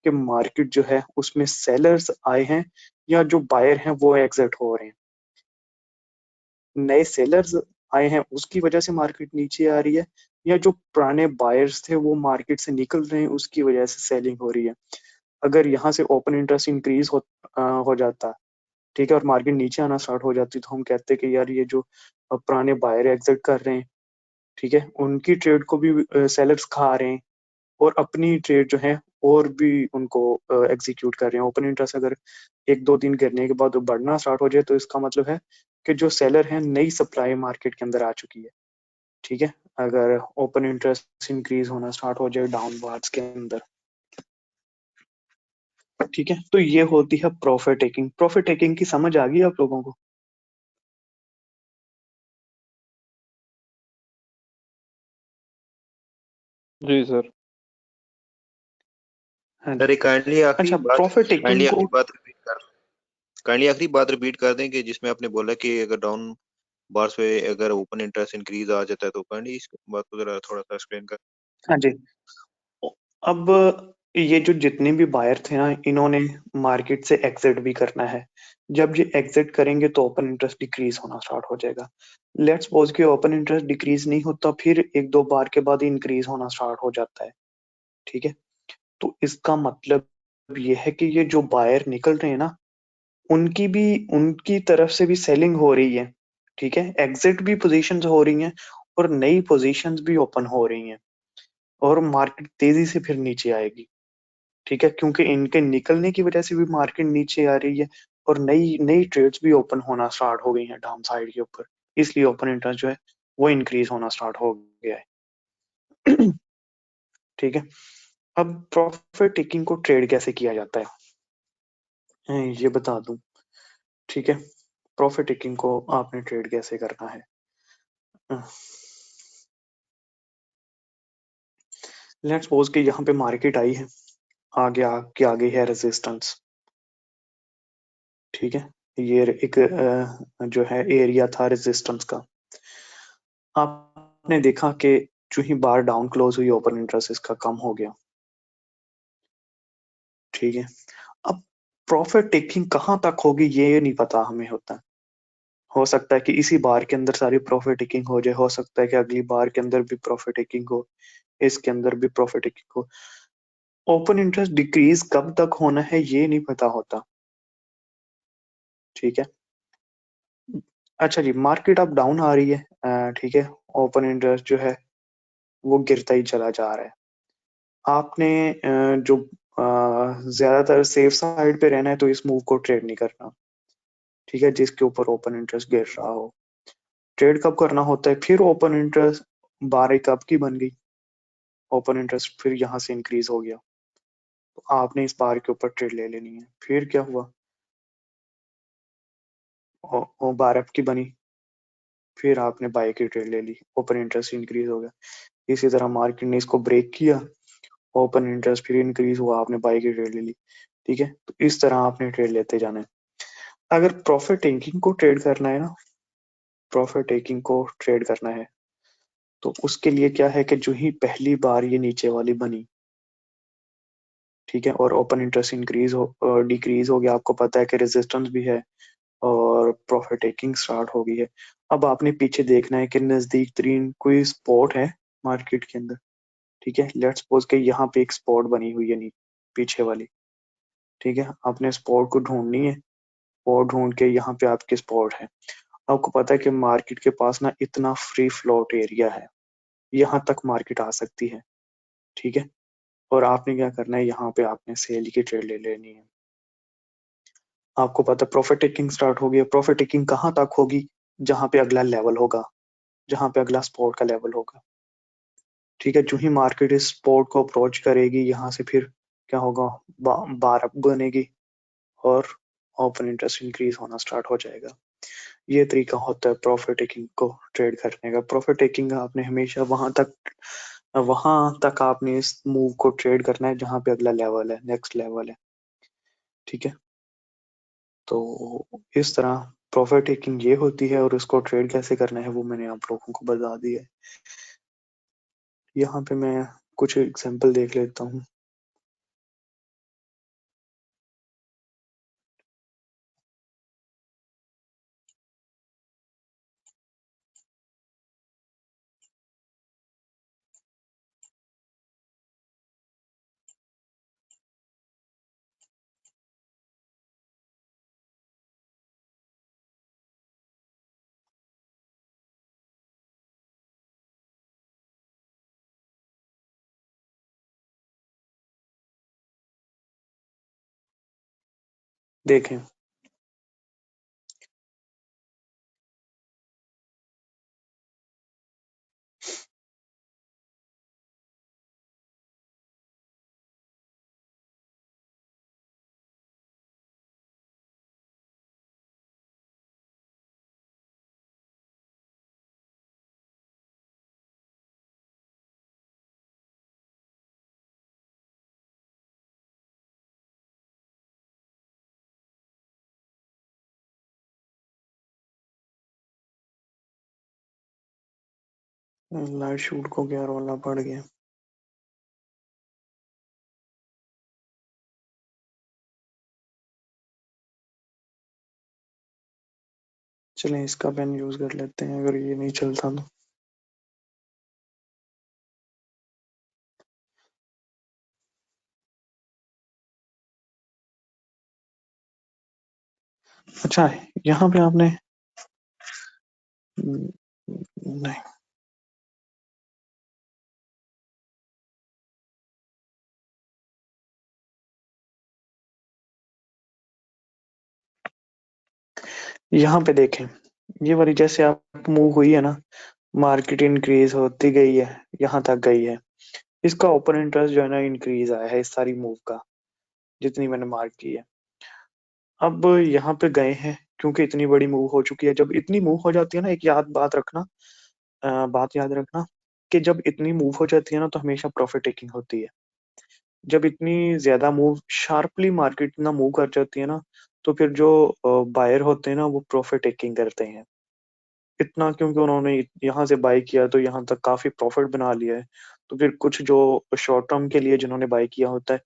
कि मार्केट जो है उसमें सेलर्स आए हैं या जो बायर हैं वो एग्जिट हो रहे हैं। नए सेलर्स आए हैं उसकी वजह से मार्केट नीचे आ रही है, या जो पुराने बायर्स थे वो मार्केट से निकल रहे हैं उसकी वजह से सेलिंग हो रही है। अगर यहाँ से ओपन इंटरेस्ट इंक्रीज हो जाता, ठीक है, और मार्केट नीचे आना स्टार्ट हो जाती, तो हम कहते कि यार ये जो पुराने बायर एग्जिट कर रहे हैं, ठीक है, उनकी ट्रेड को भी सेलर्स खा रहे हैं, और अपनी ट्रेड जो है और भी उनको एग्जीक्यूट कर रहे हैं। ओपन इंटरेस्ट अगर 1-2 दिन गिरने के बाद बढ़ना स्टार्ट हो जाए, तो इसका मतलब है कि जो सेलर है, नई सप्लाई मार्केट के अंदर आ चुकी है। ठीक है, अगर ओपन इंटरेस्ट इंक्रीज होना स्टार्ट हो जाए डाउनवार्ड्स के अंदर। ठीक है, तो ये होती है प्रॉफिट टेकिंग। प्रॉफिट टेकिंग की समझ आ गई आप लोगों को? जी सर। हाँ सर जी। काइंडली अच्छा, प्रॉफिट टेकिंग को काइंडली आखिरी बात रिपीट कर दें कि जिसमें आपने बोला कि अगर डाउन बार्स पे अगर ओपन इंटरेस्ट इंक्रीज आ जाता है, तो काइंडली इस बात को जरा थोड़ा सा एक्सप्लेन कर। हाँ जी, अब ये जो जितने भी बायर थे ना, इन्होंने मार्केट से एग्जिट भी करना है। जब ये एग्जिट करेंगे तो ओपन इंटरेस्ट डिक्रीज होना स्टार्ट हो जाएगा। लेट्स सपोज कि ओपन इंटरेस्ट डिक्रीज नहीं होता, फिर 1-2 बार के बाद इंक्रीज होना स्टार्ट हो जाता है। ठीक है, तो इसका मतलब ये है कि ये जो बायर निकल रहे हैं ना, उनकी तरफ से भी सेलिंग हो रही है। ठीक है, एग्जिट भी पोजीशंस हो रही हैं और नई पोजीशंस भी ओपन हो रही हैं और मार्केट तेजी से फिर नीचे आएगी। ठीक है, क्योंकि इनके निकलने की वजह से भी मार्केट नीचे आ रही है और नई नई ट्रेड्स भी ओपन होना स्टार्ट हो गई हैं डाउन साइड के ऊपर, इसलिए ओपन इंटरेस्ट जो है वो इंक्रीज होना स्टार्ट हो गया है। ठीक है, अब प्रॉफिट टेकिंग को ट्रेड कैसे किया जाता है ये बता दूं। ठीक है, प्रॉफिट टेकिंग को आपने ट्रेड कैसे करना है। लेट्स सपोज कि यहाँ पे मार्केट आई है, आगे आगे आगे है रेजिस्टेंस। ठीक है, ये एक जो है एरिया था रेजिस्टेंस का। आपने देखा कि जो ही बार डाउन क्लोज हुई ओपन इंटरेस्ट इसका कम हो गया। ठीक है, अब प्रॉफिट टेकिंग कहाँ तक होगी ये नहीं पता हमें होता है। हो सकता है कि इसी बार के अंदर सारी प्रॉफिट टेकिंग हो जाए, हो सकता है कि अगली बार के अंदर भी प्रॉफिट टेकिंग हो, इसके अंदर भी प्रॉफिट टेकिंग हो। ओपन इंटरेस्ट डिक्रीज कब तक होना है ये नहीं पता होता। ठीक है, अच्छा जी, मार्केट अब डाउन आ रही है। ठीक है, ओपन इंटरेस्ट जो है वो गिरता ही चला जा रहा है। आपने जो ज्यादातर सेफ साइड पे रहना है तो इस मूव को ट्रेड नहीं करना। ठीक है, जिसके ऊपर ओपन इंटरेस्ट गिर रहा हो। ट्रेड कब करना होता है, फिर ओपन इंटरेस्ट 12 कब की बन गई, ओपन इंटरेस्ट फिर यहाँ से इंक्रीज हो गया तो आपने इस बार के ऊपर ट्रेड ले लेनी है। फिर क्या हुआ, 12 की बनी, फिर आपने बाय की ट्रेड ले ली, ओपन इंटरेस्ट इंक्रीज हो गया। इसी तरह मार्केट ने इसको ब्रेक किया, ओपन इंटरेस्ट फिर इंक्रीज हुआ, आपने बाय की ट्रेड ले ली। ठीक है, तो इस तरह आपने ट्रेड लेते जाना है। अगर प्रॉफिट टेकिंग को ट्रेड करना है ना, प्रॉफिट टेकिंग को ट्रेड करना है तो उसके लिए क्या है कि जो ही पहली बार ये नीचे वाली बनी, ठीक है, और ओपन इंटरेस्ट इंक्रीज हो डिक्रीज हो गया, आपको पता है कि रेजिस्टेंस भी है और प्रॉफिट टेकिंग स्टार्ट हो गई है। अब आपने पीछे देखना है कि नजदीक तरीन कोई स्पॉट है मार्केट के अंदर। ठीक है, लेट्स सपोज कि यहाँ पे एक स्पॉट बनी हुई है नहीं पीछे वाली। ठीक है, आपने स्पॉट को ढूंढनी है, स्पॉट ढूंढ के यहाँ पे आपके स्पॉट है। आपको पता है कि मार्केट के पास ना इतना फ्री फ्लोट एरिया है, यहाँ तक मार्केट आ सकती है। ठीक है, और आपने क्या करना है, यहाँ पे आपने सेल की ट्रेड ले लेनी है। आपको पता है प्रॉफिट टेकिंग स्टार्ट हो गई है। प्रॉफिट टेकिंग कहाँ तक होगी, जहां पे अगला लेवल होगा, जहां पे अगला सपोर्ट का लेवल होगा। ठीक है, जो ही मार्केट इस सपोर्ट को अप्रोच करेगी यहाँ से फिर क्या होगा, बार अप बनेगी और ओपन इंटरेस्ट इंक्रीज होना स्टार्ट हो जाएगा। ये तरीका होता है प्रॉफिट टेकिंग को ट्रेड करने का। प्रॉफिट टेकिंग आपने हमेशा वहां तक आपने इस मूव को ट्रेड करना है जहां पे अगला लेवल है, नेक्स्ट लेवल है। ठीक है, तो इस तरह प्रॉफिट टेकिंग ये होती है और इसको ट्रेड कैसे करना है वो मैंने आप लोगों को बता दिया है। यहाँ पे मैं कुछ एग्जांपल देख लेता हूँ। देखें, लाइट शूट को क्या रोलना पड़ गया। चलें इसका पेन यूज कर लेते हैं अगर ये नहीं चलता तो। अच्छा, यहाँ पे आपने नहीं, यहाँ पे देखें, ये वाली जैसे आप मूव हुई है ना, मार्केट इंक्रीज होती गई है, यहाँ तक गई है, इसका ओपन इंटरेस्ट जो है ना इंक्रीज आया है इस सारी मूव का, जितनी मैंने मार्क की है। अब यहाँ पे गए हैं क्योंकि इतनी बड़ी मूव हो चुकी है। जब इतनी मूव हो जाती है ना, एक बात रखना, बात याद रखना कि जब इतनी मूव हो जाती है ना तो हमेशा प्रॉफिट टेकिंग होती है। जब इतनी ज्यादा मूव शार्पली मार्केट ना मूव कर जाती है ना, तो फिर जो बायर होते हैं ना वो प्रॉफिट टेकिंग करते हैं। इतना क्योंकि उन्होंने यहाँ से बाय किया तो यहाँ तक काफी प्रॉफिट बना लिया है, तो फिर कुछ जो शॉर्ट टर्म के लिए जिन्होंने बाय किया होता है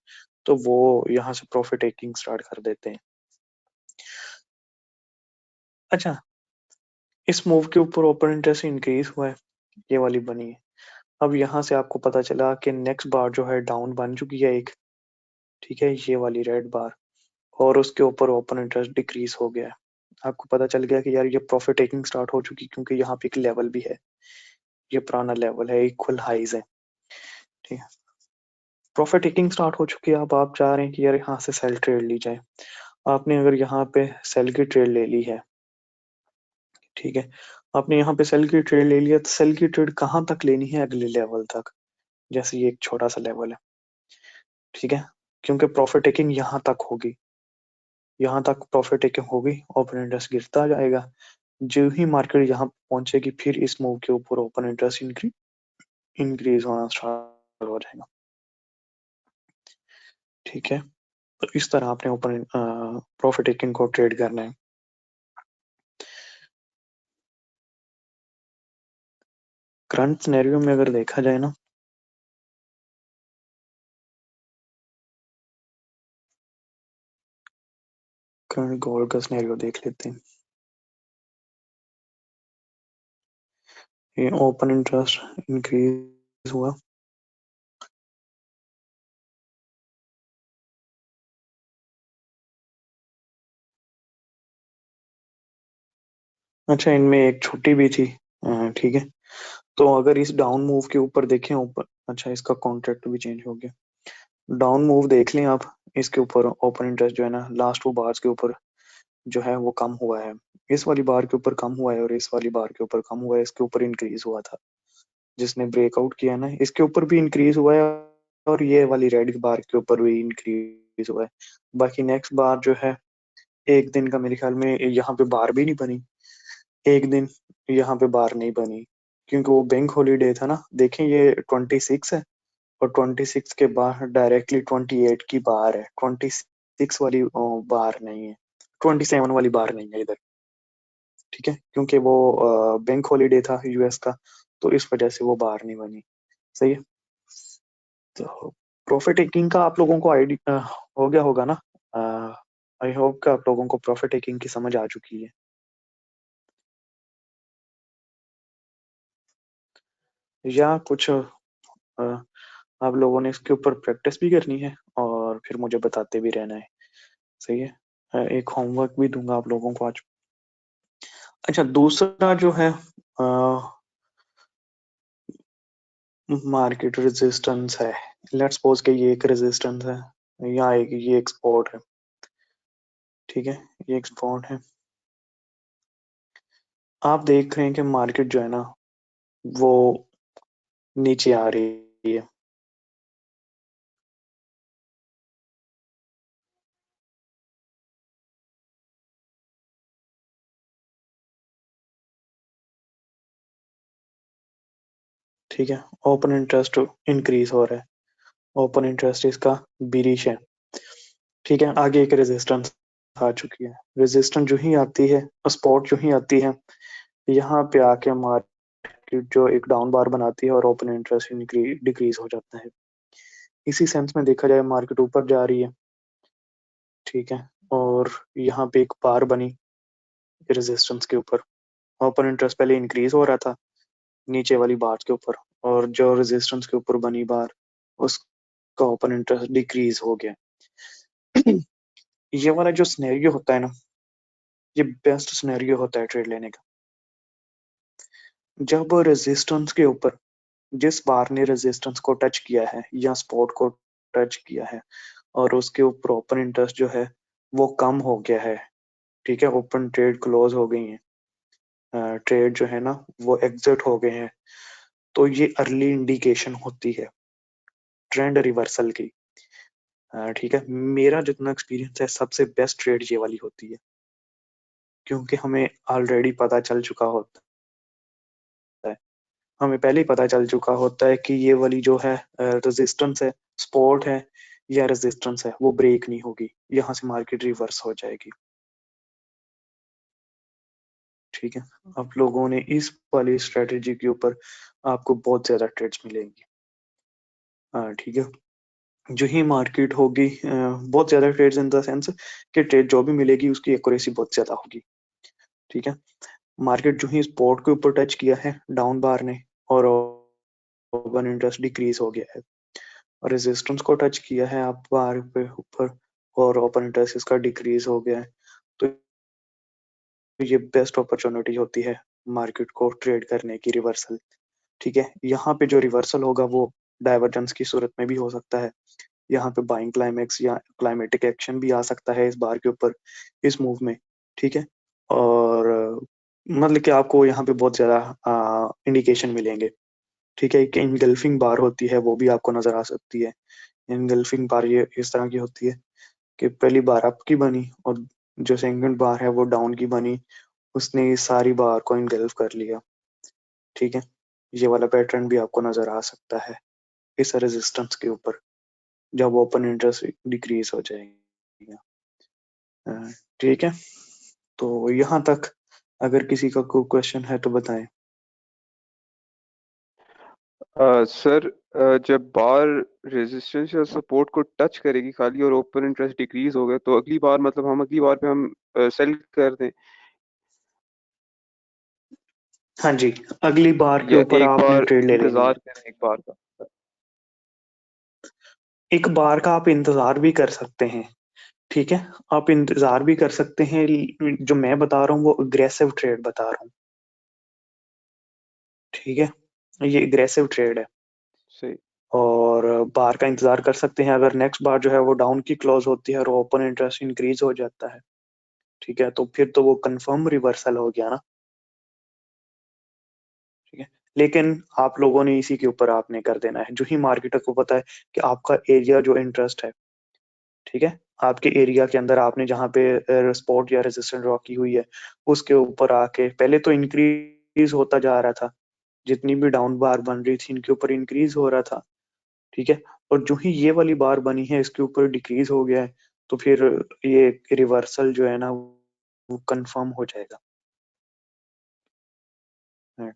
तो वो यहाँ से प्रॉफिट टेकिंग स्टार्ट कर देते हैं। अच्छा, इस मूव के ऊपर ओपन इंटरेस्ट इंक्रीज हुआ है, ये वाली बनी है। अब यहाँ से आपको पता चला कि नेक्स्ट बार जो है डाउन बन चुकी है एक, ठीक है, ये वाली रेड बार, और उसके ऊपर ओपन इंटरेस्ट डिक्रीज हो गया है। आपको पता चल गया कि यार ये प्रॉफिट टेकिंग स्टार्ट हो चुकी, क्योंकि यहाँ पे एक लेवल भी है, ये पुराना लेवल है, इक्वल हाइज है, ठीक है, प्रॉफिट टेकिंग स्टार्ट हो चुकी है। अब आप चाह रहे हैं कि यार यहाँ से सेल ट्रेड ली जाए। आपने अगर यहाँ पे सेल की ट्रेड ले ली है, ठीक है, आपने यहाँ पे सेल की ट्रेड ले लिया, तो सेल की ट्रेड कहाँ तक लेनी है? अगले लेवल तक, जैसे ये एक छोटा सा लेवल है, ठीक है, क्योंकि प्रॉफिट टेकिंग यहाँ तक होगी, यहाँ तक प्रॉफिट टेकिंग होगी, ओपन इंटरेस्ट गिरता जाएगा। जो ही मार्केट यहाँ पहुंचेगी फिर इस मूव के ऊपर ओपन इंटरेस्ट इंक्रीज होना स्टार्ट हो जाएगा, ठीक है। तो इस तरह आपने ओपन प्रॉफिट टेकिंग को ट्रेड करना है। करंट सिनेरियो में अगर देखा जाए ना, करंट गोल्ड का सिनेरियो देख लेते हैं। ये ओपन इंटरेस्ट इंक्रीज हुआ, अच्छा इनमें एक छुट्टी भी थी, ठीक है। तो अगर इस डाउन मूव के ऊपर देखें ऊपर, अच्छा इसका कॉन्ट्रैक्ट भी चेंज हो गया, डाउन मूव देख लें आप, इसके ऊपर ओपन इंटरेस्ट जो है ना लास्ट 2 बार्स के ऊपर जो है वो कम हुआ है, इस वाली बार के ऊपर कम हुआ है और इस वाली बार के ऊपर कम हुआ है, इसके ऊपर इंक्रीज हुआ था, जिसने ब्रेकआउट किया ना इसके ऊपर भी इंक्रीज हुआ है, और ये वाली रेड बार के ऊपर भी इंक्रीज हुआ है। बाकी नेक्स्ट बार जो है एक दिन का मेरे ख्याल में यहाँ पे बार भी नहीं बनी, एक दिन यहाँ पे बार नहीं बनी, क्योंकि वो बैंक हॉलीडे था ना। देखें ये 26 है और 26 के बाद डायरेक्टली 28 की बार है, 26 वाली बार नहीं है, 27 वाली बार नहीं है इधर, ठीक है, क्योंकि वो बैंक हॉलीडे था यूएस का, तो इस वजह से वो बार नहीं बनी, सही है। तो प्रॉफिट टेकिंग का आप लोगों को आइडिया हो गया होगा ना, आई होप कि आप लोगों को प्रॉफिट टेकिंग की समझ आ चुकी है। या कुछ आप लोगों ने इसके ऊपर प्रैक्टिस भी करनी है और फिर मुझे बताते भी रहना है, सही है। एक होमवर्क भी दूंगा आप लोगों को आज। अच्छा, दूसरा जो है मार्केट रेजिस्टेंस है, लेट्स सपोज कि ये एक रेजिस्टेंस है, या एक ये एक सपोर्ट है, ठीक है, ये एक सपोर्ट है। आप देख रहे हैं कि मार्केट जो है ना वो नीचे आ रही है, ठीक है, ओपन इंटरेस्ट इंक्रीज हो रहा है, ओपन इंटरेस्ट इसका बीरिश है, ठीक है। आगे एक रेजिस्टेंस आ चुकी है, रेजिस्टेंस जो ही आती है, सपोर्ट जो ही आती है, यहाँ पे आके मार्केट जो एक डाउन बार बनाती है और ओपन इंटरेस्ट डिक्रीज हो जाता है। इसी सेंस में देखा जाए मार्केट ऊपर जा रही है, ठीक है, और यहाँ पे एक बार बनी रेजिस्टेंस के ऊपर, ओपन इंटरेस्ट पहले इंक्रीज हो रहा था नीचे वाली बार के ऊपर, और जो रेजिस्टेंस के ऊपर बनी बार उसका ओपन इंटरेस्ट डिक्रीज हो गया। ये वाला जो सिनेरियो होता है ना, ये बेस्ट सिनेरियो होता है ट्रेड लेने का, जब रेजिस्टेंस के ऊपर जिस बार ने रेजिस्टेंस को टच किया है या सपोर्ट को टच किया है और उसके ऊपर ओपन इंटरेस्ट जो है वो कम हो गया है, ठीक है, ओपन ट्रेड क्लोज हो गई है, ट्रेड जो है ना वो एग्जिट हो गए हैं, तो ये अर्ली इंडिकेशन होती है ट्रेंड रिवर्सल की। ठीक है, मेरा जितना एक्सपीरियंस है सबसे बेस्ट ट्रेड ये वाली होती है, क्योंकि हमें ऑलरेडी पता चल चुका होता है, हमें पहले ही पता चल चुका होता है कि ये वाली जो है रेजिस्टेंस है, सपोर्ट है या रेजिस्टेंस है, वो ब्रेक नहीं होगी, यहाँ से मार्केट रिवर्स हो जाएगी। ठीक है, आप लोगों ने इस वाली स्ट्रेटेजी के ऊपर आपको बहुत ज्यादा ट्रेड्स मिलेंगी। ठीक है, जो ही मार्केट होगी बहुत ज्यादा ट्रेड्स इन द सेंस कि ट्रेड जो भी मिलेगी उसकी एक्यूरेसी बहुत ज्यादा होगी। ठीक है, मार्केट जो ही सपोर्ट के ऊपर टच किया है डाउन बार ने और ओपन इंटरेस्ट डिक्रीज हो गया है, और रेजिस्टेंस को टच किया है आप बार पे ऊपर और ओपन इंटरेस्ट इसका डिक्रीज हो गया है, तो ये बेस्ट अपॉर्चुनिटी होती है मार्केट को ट्रेड करने की, रिवर्सल। ठीक है, यहाँ पे जो रिवर्सल होगा वो डाइवर्जेंस की सूरत में भी हो सकता है, यहाँ पे बाइंग क्लाइमेक्स या क्लाइमेटिक एक्शन भी आ सकता है इस बार के ऊपर, इस मूव में। ठीक है, और मतलब कि आपको यहाँ पे बहुत ज्यादा इंडिकेशन मिलेंगे। ठीक है, एक इनगल्फिंग बार होती है वो भी आपको नजर आ सकती है। इनगल्फिंग बार ये इस तरह की होती है कि पहली बार अप की बनी और जो सेकंड बार है वो डाउन की बनी, उसने इस सारी बार को इनगल्फ कर लिया। ठीक है, ये वाला पैटर्न भी आपको नजर आ सकता है इस रेजिस्टेंस के ऊपर जब ओपन इंटरेस्ट डिक्रीज हो जाएगा। ठीक है, तो यहाँ तक अगर किसी का कोई क्वेश्चन है तो बताएं। सर, जब बार रेजिस्टेंस या सपोर्ट को टच करेगी खाली और ओपन इंटरेस्ट डिक्रीज हो गया, तो अगली बार मतलब हम अगली बार पे हम सेल कर दें, हाँ जी, अगली बार के या ऊपर एक आपने बार ट्रेड ले लेनी है। इंतजार करें एक बार का? एक बार का आप इंतजार भी कर सकते हैं। ठीक है, आप इंतजार भी कर सकते हैं, जो मैं बता रहा हूँ वो अग्रेसिव ट्रेड बता रहा हूँ। ठीक है, ये अग्रेसिव ट्रेड है, सही। और बार का इंतजार कर सकते हैं। अगर नेक्स्ट बार जो है वो डाउन की क्लोज होती है और ओपन इंटरेस्ट इंक्रीज हो जाता है, ठीक है, तो फिर तो वो कंफर्म रिवर्सल हो गया ना। ठीक है, लेकिन आप लोगों ने इसी के ऊपर आपने कर देना है, जो ही मार्केटर को पता है कि आपका एरिया जो इंटरेस्ट है, ठीक है, आपके एरिया के अंदर आपने जहाँ पे सपोर्ट या रेजिस्टेंस ड्रॉ की हुई है उसके ऊपर आके पहले तो इंक्रीज होता जा रहा था, जितनी भी डाउन बार बन रही थी इनके ऊपर इंक्रीज हो रहा था। ठीक है, और जो ही ये वाली बार बनी है इसके ऊपर डिक्रीज हो गया है, तो फिर ये रिवर्सल जो है ना वो कंफर्म हो जाएगा।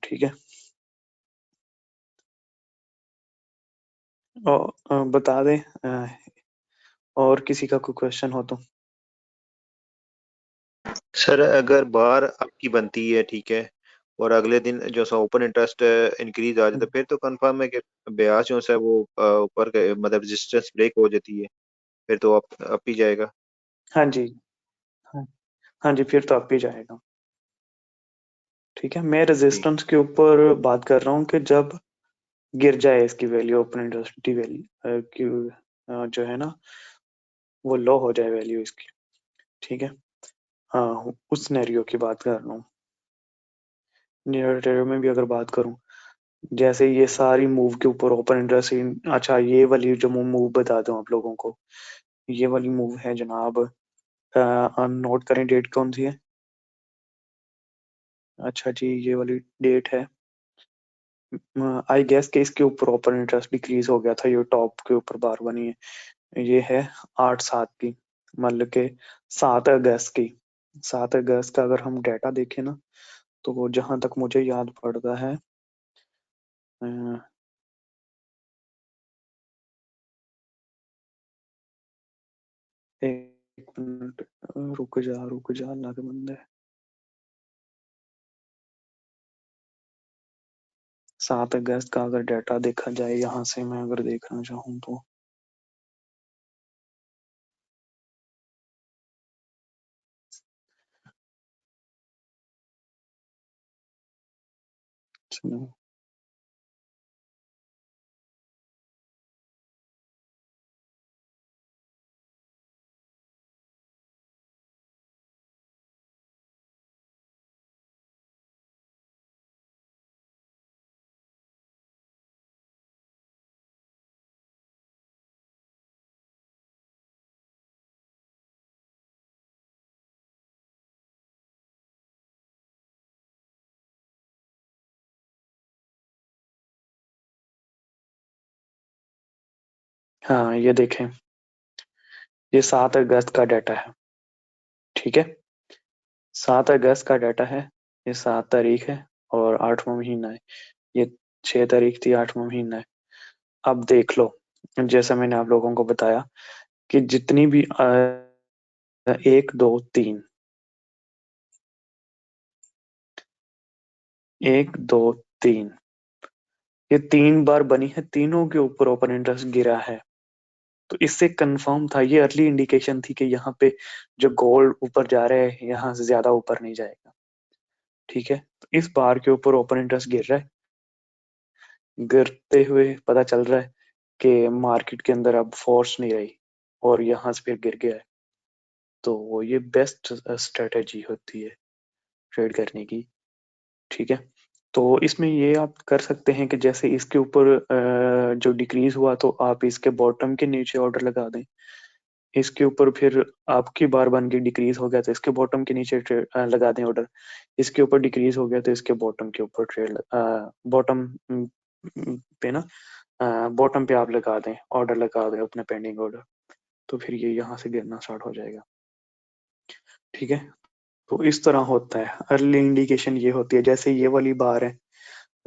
ठीक है, और बता दें और किसी का कोई क्वेश्चन हो तो। सर अगर बार आपकी बनती है, ठीक है, और अगले दिन जो सा ओपन इंटरेस्ट इंक्रीज आ जाता है, फिर तो कंफर्म है कि ब्याज जो है वो ऊपर मतलब रेजिस्टेंस ब्रेक हो जाती है, फिर तो अप ही जाएगा। हाँ जी, हाँ, हाँ जी, फिर तो आप ही जाएगा। ठीक है, मैं जी। रेजिस्टेंस के ऊपर बात कर रहा हूँ कि जब गिर जाए इसकी वैल्यू, ओपन इंटरेस्ट की वैल्यू की जो है ना वो लो हो जाए वैल्यू इसकी। ठीक है, हाँ, उस सिनेरियो की बात कर रहा हूँ। नियर में भी अगर बात करूँ, जैसे ये सारी मूव के ऊपर ओपन इंटरेस्ट, अच्छा ये वाली जो मूव बता दूं आप लोगों को, ये वाली मूव है जनाब, नोट करें डेट कौन सी है। अच्छा जी, ये वाली डेट है, आई गेस के इसके ऊपर ओपन इंटरेस्ट डिक्रीज हो गया था, ये टॉप के ऊपर बार बनी है, ये है 8/7 की, मतलब के 7 अगस्त की। 7 अगस्त का अगर हम डाटा देखें ना, तो जहां तक मुझे याद पड़ता है, अ, एक मिनट, रुक जा अल्लाह के बंदे। 7 अगस्त का अगर डाटा देखा जाए, यहाँ से मैं अगर देखना चाहूँ तो सुनो। हाँ ये देखें, ये 7 अगस्त का डाटा है, ठीक है। 7 अगस्त का डाटा है, ये 7 तारीख है और 8वां महीना है। ये 6 तारीख थी, 8वां महीना है। अब देख लो, जैसा मैंने आप लोगों को बताया कि जितनी भी 1 2 3 1 2 3 ये 3 बार बनी है, तीनों के ऊपर ओपन इंटरेस्ट गिरा है। तो इससे कंफर्म था, ये अर्ली इंडिकेशन थी कि यहाँ पे जो गोल्ड ऊपर जा रहा है यहाँ से ज्यादा ऊपर नहीं जाएगा, ठीक है। तो इस बार के ऊपर ओपन इंटरेस्ट गिर रहा है, गिरते हुए पता चल रहा है कि मार्केट के अंदर अब फोर्स नहीं रही और यहाँ से फिर गिर गया है। तो ये बेस्ट स्ट्रेटेजी होती है ट्रेड करने की, ठीक है। तो इसमें ये आप कर सकते हैं कि जैसे इसके ऊपर जो डिक्रीज हुआ तो आप इसके बॉटम के नीचे ऑर्डर लगा दें। इसके ऊपर फिर आपकी बार बन के डिक्रीज हो गया तो इसके बॉटम के नीचे लगा दें ऑर्डर। इसके ऊपर डिक्रीज हो गया तो इसके बॉटम के ऊपर ट्रेड, बॉटम पे ना, बॉटम पे आप लगा दें ऑर्डर, लगा दें अपने पेंडिंग ऑर्डर। तो फिर ये यहाँ से गिरना स्टार्ट हो जाएगा, ठीक है। तो इस तरह होता है, अर्ली इंडिकेशन ये होती है। जैसे ये वाली बार है,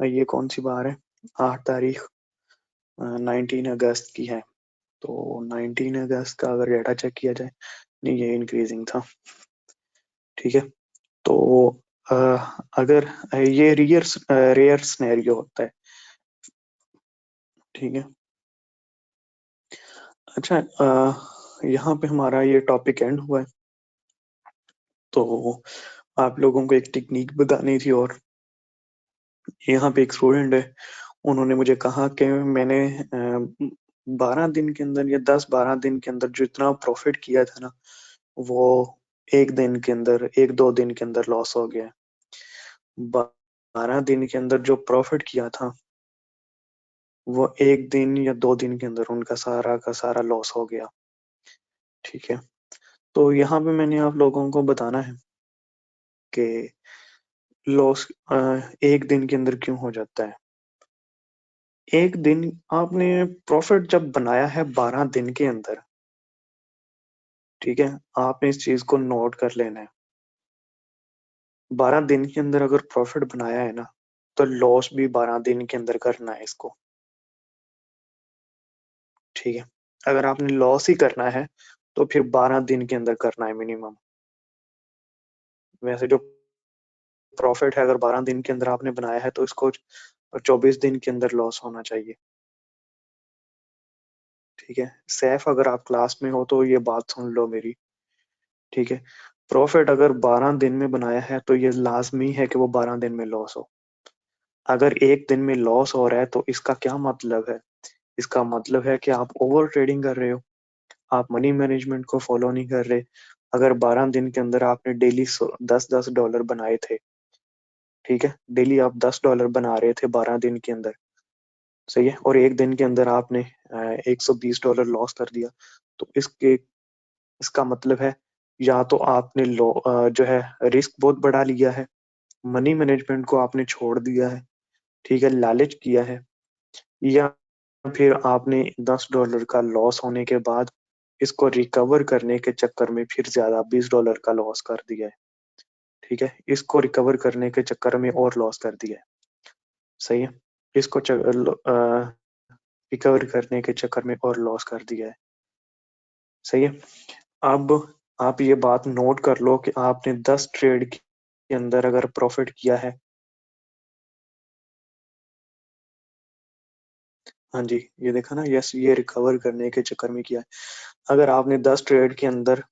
ये कौन सी बार है, 8 तारीख 19 अगस्त की है। तो 19 अगस्त का अगर डाटा चेक किया जाए, नहीं ये इंक्रीजिंग था, ठीक है। तो अ, अगर ये रेयर सिनेरियो होता है, ठीक है। अच्छा, यहाँ पे हमारा ये टॉपिक एंड हुआ है। तो आप लोगों को एक टेक्निक बतानी थी, और यहाँ पे एक स्टूडेंट है, उन्होंने मुझे कहा कि मैंने 12 दिन के अंदर या 10-12 दिन के अंदर जो इतना प्रॉफिट किया था ना, वो एक दिन के अंदर, 1-2 दिन के अंदर लॉस हो गया। 12 दिन के अंदर जो प्रॉफिट किया था वो एक दिन या 2 दिन के अंदर उनका सारा का सारा लॉस हो गया, ठीक है। तो यहाँ पे मैंने आप लोगों को बताना है कि लॉस एक दिन के अंदर क्यों हो जाता है। एक दिन आपने प्रॉफिट जब बनाया है 12 दिन के अंदर, ठीक है, आपने इस चीज को नोट कर लेना है। 12 दिन के अंदर अगर प्रॉफिट बनाया है ना, तो लॉस भी 12 दिन के अंदर करना है इसको, ठीक है। अगर आपने लॉस ही करना है तो फिर 12 दिन के अंदर करना है मिनिमम। वैसे जो प्रॉफिट है अगर 12 दिन के अंदर आपने बनाया है तो इसको 24 दिन के अंदर लॉस होना चाहिए, ठीक है। सैफ अगर आप क्लास में हो तो ये बात सुन लो मेरी, ठीक है। प्रॉफिट अगर 12 दिन में बनाया है तो ये लाजमी है कि वो 12 दिन में लॉस हो। अगर एक दिन में लॉस हो रहा है तो इसका क्या मतलब है, इसका मतलब है कि आप ओवर ट्रेडिंग कर रहे हो, आप मनी मैनेजमेंट को फॉलो नहीं कर रहे। अगर 12 दिन के अंदर आपने डेली 10-10 डॉलर बनाए थे, ठीक है, डेली आप $10 बना रहे थे 12 दिन के अंदर, सही है, और एक दिन के अंदर आपने $120 लॉस कर दिया, तो इसके इसका मतलब है या तो आपने जो है रिस्क बहुत बढ़ा लिया है, मनी मैनेजमेंट को आपने छोड़ दिया है, ठीक है, लालच किया है, या फिर आपने $10 का लॉस होने के बाद इसको रिकवर करने के चक्कर में फिर ज्यादा $20 का लॉस कर दिया है, ठीक है, इसको रिकवर करने के चक्कर में और लॉस कर दिया है, सही है, इसको रिकवर करने के चक्कर में और लॉस कर दिया है, सही है। अब आप ये बात नोट कर लो कि आपने 10 ट्रेड के अंदर अगर प्रॉफिट किया है, हाँ जी, ये देखा ना, यस, ये रिकवर करने के चक्कर में किया है। अगर आपने 10 ट्रेड के अंदर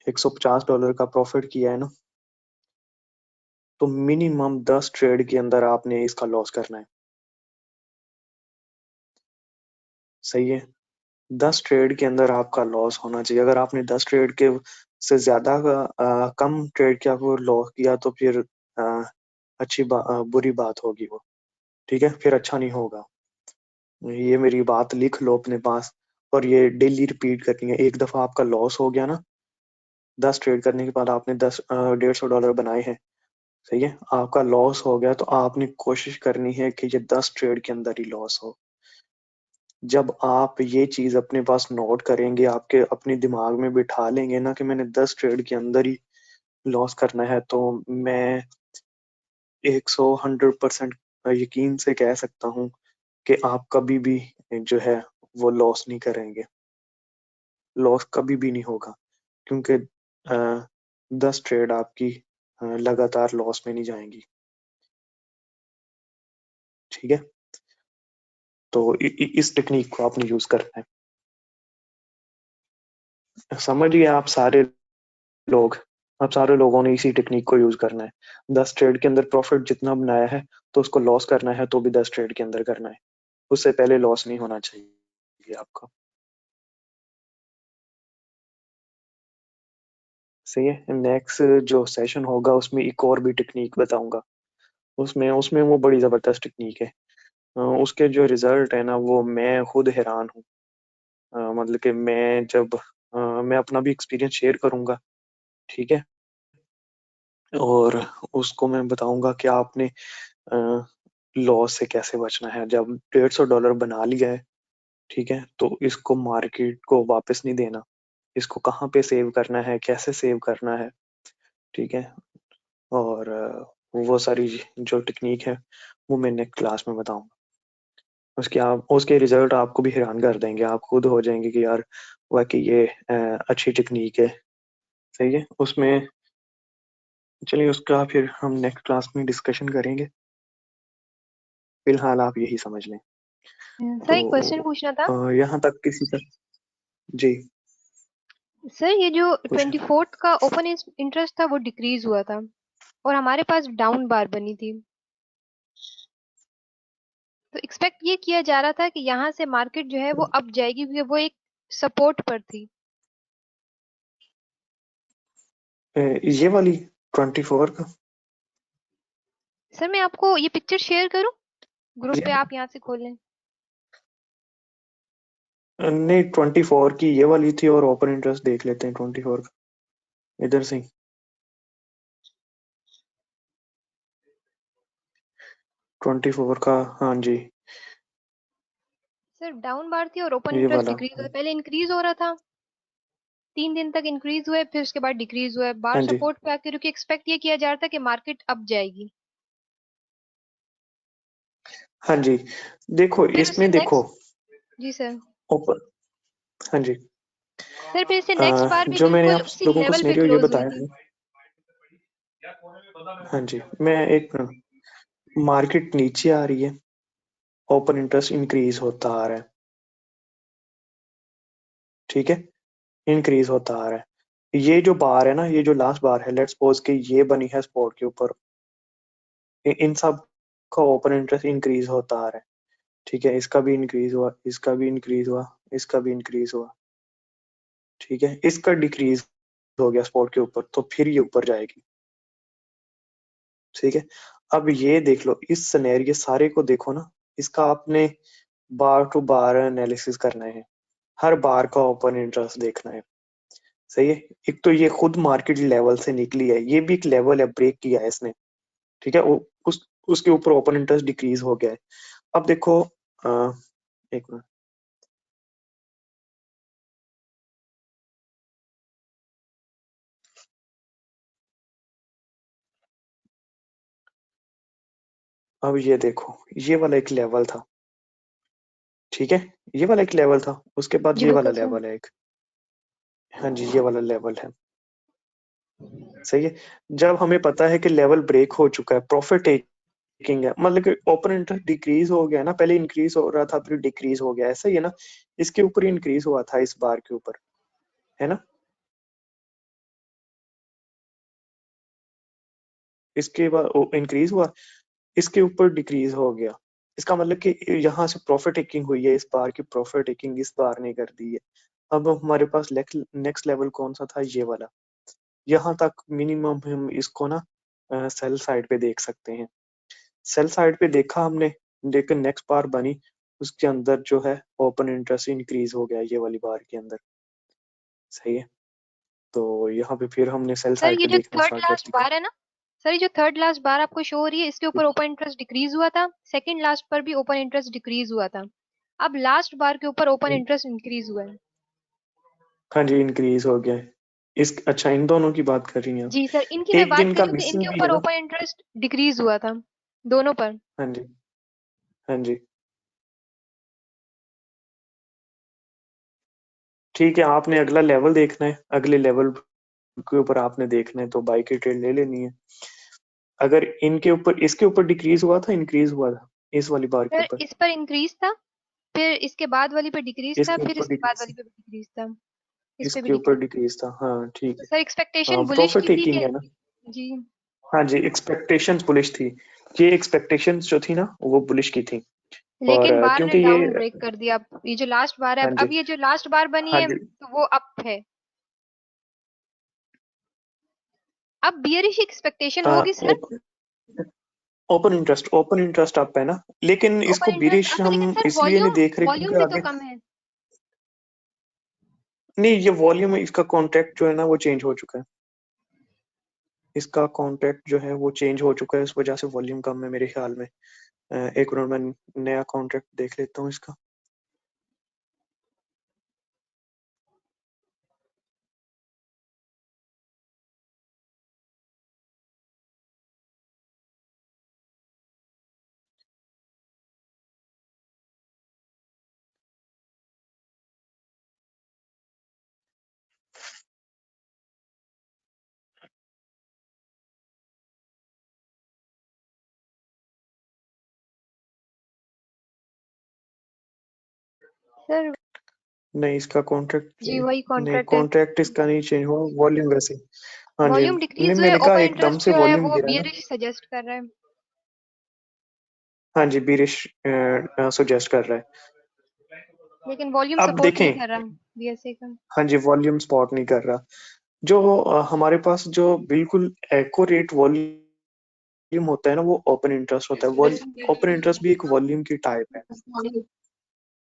$150 का प्रॉफिट किया है ना, तो मिनिमम 10 ट्रेड के अंदर आपने इसका लॉस करना है। सही है, 10 ट्रेड के अंदर आपका लॉस होना चाहिए। अगर आपने 10 ट्रेड के से ज्यादा कम ट्रेड के आपको लॉस किया तो फिर बुरी बात होगी वो, ठीक है, फिर अच्छा नहीं होगा। ये मेरी बात लिख लो अपने पास, और ये डेली रिपीट करनी है। एक दफा आपका लॉस हो गया ना, 10 ट्रेड करने के बाद आपने $150 बनाए हैं, सही है, आपका लॉस हो गया तो आपने कोशिश करनी है कि ये 10 ट्रेड के अंदर ही लॉस हो। जब आप ये चीज अपने पास नोट करेंगे, आपके अपने दिमाग में बिठा लेंगे ना कि मैंने 10 ट्रेड के अंदर ही लॉस करना है, तो मैं 100% यकीन से कह सकता हूँ कि आप कभी भी जो है वो लॉस नहीं करेंगे, लॉस कभी भी नहीं होगा, क्योंकि 10 ट्रेड आपकी लगातार लॉस में नहीं जाएंगी, ठीक है। तो इस टेक्निक को आपने यूज करना है। समझिए आप सारे लोगों ने इसी टेक्निक को यूज करना है। 10 ट्रेड के अंदर प्रॉफिट जितना बनाया है तो उसको लॉस करना है तो भी 10 ट्रेड के अंदर करना है, उससे पहले लॉस नहीं होना चाहिए आपका। सही है, नेक्स्ट जो सेशन होगा उसमें एक और भी टेक्निक बताऊंगा, उसमें उसमें वो बड़ी जबरदस्त टेक्निक है। उसके जो रिजल्ट है ना वो मैं खुद हैरान हूँ। मतलब कि मैं अपना भी एक्सपीरियंस शेयर करूंगा, ठीक है, और उसको मैं बताऊंगा कि आपने लॉस से कैसे बचना है। जब $150 बना लिया है, ठीक है, तो इसको मार्केट को वापस नहीं देना, इसको कहाँ पे सेव करना है, कैसे सेव करना है, ठीक है। और वो सारी जो टेक्निक है वो मैं नेक्स्ट क्लास में बताऊंगा। उसके रिजल्ट आपको भी हैरान कर देंगे, आप खुद हो जाएंगे कि यार वाकई ये अच्छी टेक्निक है। सही है, उसमें चलिए उसका फिर हम नेक्स्ट क्लास में डिस्कशन करेंगे, फिलहाल आप यही समझ लें। सर एक क्वेश्चन तो पूछना था। यहाँ तक किसी तक जी सर ये जो पूछे। 24th का ओपन इंटरेस्ट था वो डिक्रीज हुआ था और हमारे पास डाउन बार बनी थी, तो एक्सपेक्ट ये किया जा रहा था कि यहाँ से मार्केट जो है वो अप जाएगी क्योंकि वो एक सपोर्ट पर थी। ये वाली 24 का सर मैं आपको ये पिक्चर शेयर करूं ग्रुप पे, ये आप यहाँ से खोल लें। नहीं, 24 की ये वाली थी, और ओपन इंटरेस्ट देख लेते हैं 24 का इधर से ही। 24 का, हाँ जी, सर डाउन बार थी और ओपन ये इंटरेस्ट वाला, डिक्रीज हुआ, पहले इंक्रीज हो रहा था 3 दिन तक इंक्रीज हुआ है, फिर उसके बाद डिक्रीज हुआ है, बार हाँ जी, सपोर्ट पे आके रुकी, एक्सपेक्ट ये किया जा रहा था कि मार्केट अप जाएगी, हाँ जी। देखो फिर उससे इसमें देखो नेक्स्ट। जी सर। ओपन, हाँ जी, सर फिर इससे नेक्स्ट बार भी जो मैंने बिल्कुल आप उसी लोगों को लेवल पे सिनेरियो ये क्लोज हुई बताया थी। है। हाँ जी, मैं एक मार्केट नीचे आ रही है, ओपन इंटरेस्ट इंक्रीज होता आ रहा है, ठीक है, इंक्रीज होता आ रहा है। ये जो बार है ना, ये जो लास्ट बार है, लेट्स सपोज कि ये बनी है स्पॉट के ऊपर, इन सब का ओपन इंटरेस्ट इंक्रीज होता आ रहा है, ठीक है, इसका भी इंक्रीज हुआ, इसका भी इंक्रीज हुआ, इसका भी इंक्रीज हुआ, ठीक है, इसका डिक्रीज हो गया स्पॉट के ऊपर, तो फिर ये ऊपर जाएगी, ठीक है। अब ये देख लो, इस सिनेरियो सारे को देखो ना, इसका आपने बार टू बार एनालिसिस करना है, हर बार का ओपन इंटरेस्ट देखना है, सही है। एक तो ये खुद मार्केट लेवल से निकली है, ये भी एक लेवल है, ब्रेक किया है इसने, ठीक है, उसके ऊपर ओपन इंटरेस्ट डिक्रीज हो गया है। अब देखो एक मिनट, अब ये देखो, ये वाला एक लेवल था, ठीक है, ये वाला एक लेवल था, उसके बाद जी ये वाला बिल्कुल सर। लेवल है एक, हाँ जी, ये वाला लेवल है, सही है। जब हमें पता है कि लेवल ब्रेक हो चुका है, प्रॉफिट टेकिंग है, मतलब कि ओपन इंटरेस्ट डिक्रीज हो गया ना, पहले इंक्रीज हो रहा था फिर डिक्रीज हो गया, ऐसा ही है ना, इसके ऊपर इंक्रीज हुआ था इस बार के ऊपर, है ना। इसके बाद इंक्रीज हुआ, इसके ऊपर डिक्रीज हो गया, इसका मतलब कि यहाँ से प्रॉफिट टेकिंग हुई है, इस बार की प्रॉफिट टेकिंग इस बार ने कर दी है। अब हमारे पास नेक्स्ट लेवल कौन सा था, ये वाला, यहाँ तक मिनिमम हम इसको ना सेल साइड पे देख सकते हैं। सेल साइड पे देखा हमने, लेकिन नेक्स्ट बार बनी, उसके अंदर जो है ओपन इंटरेस्ट इंक्रीज हो गया ये वाली बार के अंदर, सही है। तो यहाँ पे फिर हमने सेल सर साइड ये पे जो देखना थर्ड स्टार्ट कर लास्ट दिया। बार है ना, सर ये जो थर्ड लास्ट बार आपको शो हो रही है, इसके ऊपर ओपन इंटरेस्ट डिक्रीज हुआ था, सेकंड लास्ट पर भी ओपन इंटरेस्ट डिक्रीज हुआ था, अब लास्ट बार के ऊपर ओपन इंटरेस्ट इंक्रीज हुआ है। हाँ जी, इंक्रीज हो गया है। इस अच्छा, इन दोनों की बात कर रही हैं आप। जी सर, इनकी मैं एक बात दिन कर का रही हूँ कि मिसिंग इनके भी है ऊपर ना। ओपन इंटरेस्ट डिक्रीज हुआ था, दोनों पर। हाँ जी, हाँ जी, ठीक है। आपने अगला लेवल देखना है, अगले लेवल के ऊपर आपने देखना है तो बाई की ट्रेड ले लेनी है। अगर इनके ऊपर, इसके ऊपर डिक्रीज हुआ था, इंक्रीज हुआ था इस वाली बार के सर ऊपर, इस पर इंक्रीज था, फिर इसके बाद वाली पे डिक्रीज था, इसके फिर ऊपर इसके बाद डिक्रीज, वाली पे भी डिक्रीज था, इस पे भी इसके ऊपर डिक्रीज। डिक्रीज था, हाँ ठीक तो है। सर एक्सपेक्टेशन हाँ, बुलिश प्रॉफिट की थी टेकिंग कि? है ना। जी। हाँ जी, एक्सपेक्टेशंस बुलिश थी, ये एक्सपेक्टेशंस जो थी ना वो बुलिश की थी। और लेकिन बार ने क्योंकि ये, डाउन ब्रेक कर दिया, अब ये जो लास्ट बार है, हाँ जी, अब ये जो लास्ट बार बनी हाँ है जी, तो वो अप है, अब बियरिश एक्सपेक्टेशन होगी सर। ओपन इंटरेस्ट अप है ना, लेकिन ओपन इसको इंटरेस्ट बिरिश अप है, हम लेकिन सर इसलिए नहीं वॉल्यूम देख रहे वॉल्यूम क्योंकि भी तो आगे, कम है। नहीं, ये वॉल्यूम, इसका कॉन्ट्रैक्ट जो है ना वो चेंज हो चुका है, इसका कॉन्ट्रैक्ट जो है वो चेंज हो चुका है, इस वजह से वॉल्यूम कम है मेरे ख्याल में। एक मिनट, मैं नया कॉन्ट्रैक्ट देख लेता हूँ इसका। सर नहीं, इसका कॉन्ट्रैक्ट, जी वही नहीं कॉन्ट्रैक्ट है, कॉन्ट्रैक्ट इसका नहीं चेंज हुआ, वॉल्यूम वैसे ही। हाँ जी, वॉल्यूम नहीं डिक्रीज हुआ है, मैंने कहा ओपन एकदम इंटरेस्ट से जो है वॉल्यूम वो गिरा है ना। बियरिश सजेस्ट कर रहा है। हाँ जी, बिरिश सुजेस्ट कर रहा है। लेकिन वॉल्यूम अब सपोर्ट नहीं देखें, कर रहा बीएसए का। हाँ जी, वॉल्यूम स्पॉट नहीं कर रहा। जो हमारे पास जो बिल्कुल एक्यूरेट वॉल्यूम होता है ना वो ओपन इंटरेस्ट होता है। ओपन इंटरेस्ट भी एक वॉल्यूम की टाइप है,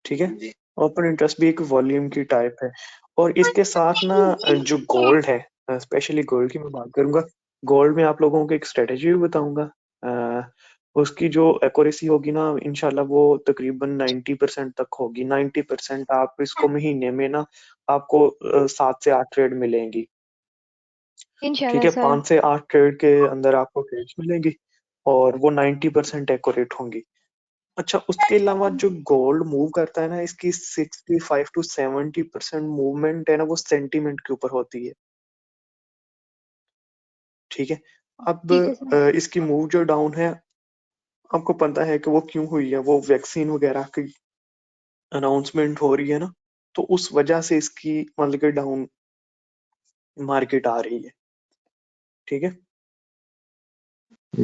ठीक है। ओपन इंटरेस्ट भी एक वॉल्यूम की टाइप है। और इसके साथ ना जो गोल्ड है, स्पेशली गोल्ड की मैं बात करूंगा, गोल्ड में आप लोगों को एक स्ट्रेटेजी भी बताऊंगा। उसकी जो एक्यूरेसी होगी ना इंशाल्लाह वो तकरीबन 90% तक होगी। 90% आप इसको महीने में ना आपको 7 से 8 ट्रेड मिलेंगी, ठीक इंशाल्लाह है। सर। 5 से 8 ट्रेड के अंदर आपको ट्रेड्स मिलेंगी और वो 90% एक्यूरेट होंगी। अच्छा, उसके अलावा जो गोल्ड मूव करता है ना, इसकी 65 to 70% मूवमेंट है ना वो सेंटीमेंट के ऊपर होती है, ठीक है। अब ठीक है सर। इसकी मूव जो डाउन है, आपको पता है कि वो क्यों हुई है, वो वैक्सीन वगैरह की अनाउंसमेंट हो रही है ना, तो उस वजह से इसकी मतलब कि डाउन मार्केट आ रही है, ठीक है।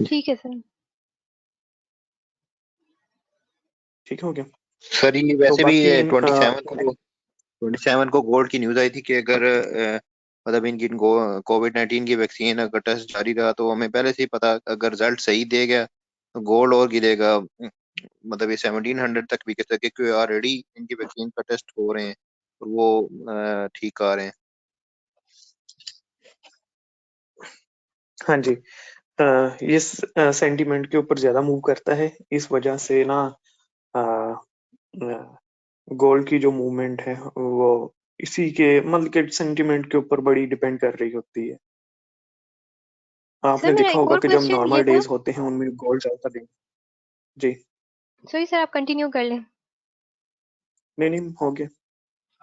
ठीक है सर। ठीक हो गया। सर ये तो वैसे भी बाकी 27 को गोल्ड की न्यूज आई थी कि अगर मतलब इनकी कोविड-19 की वैक्सीन अगर टेस्ट जारी रहा तो हमें पहले से ही पता, अगर रिजल्ट सही दे गया तो गोल्ड और गिरेगा, मतलब ये 1700 तक भी गिर सके, क्योंकि ऑलरेडी इनकी वैक्सीन का टेस्ट हो रहे हैं और वो ठीक आ रहे हैं। हाँ जी, ये सेंटीमेंट के ऊपर ज्यादा मूव करता है, इस वजह से ना गोल्ड की जो मूवमेंट है वो इसी के मतलब के सेंटीमेंट के ऊपर बड़ी डिपेंड कर रही होती है। सर आपने मेरा देखा एक होगा और कि जब क्वेश्चन ये नॉर्मल था। डेज होते हैं उनमें गोल्ड ज्यादा नहीं। जी, सॉरी सर, आप कंटिन्यू कर लें। नहीं हो गया।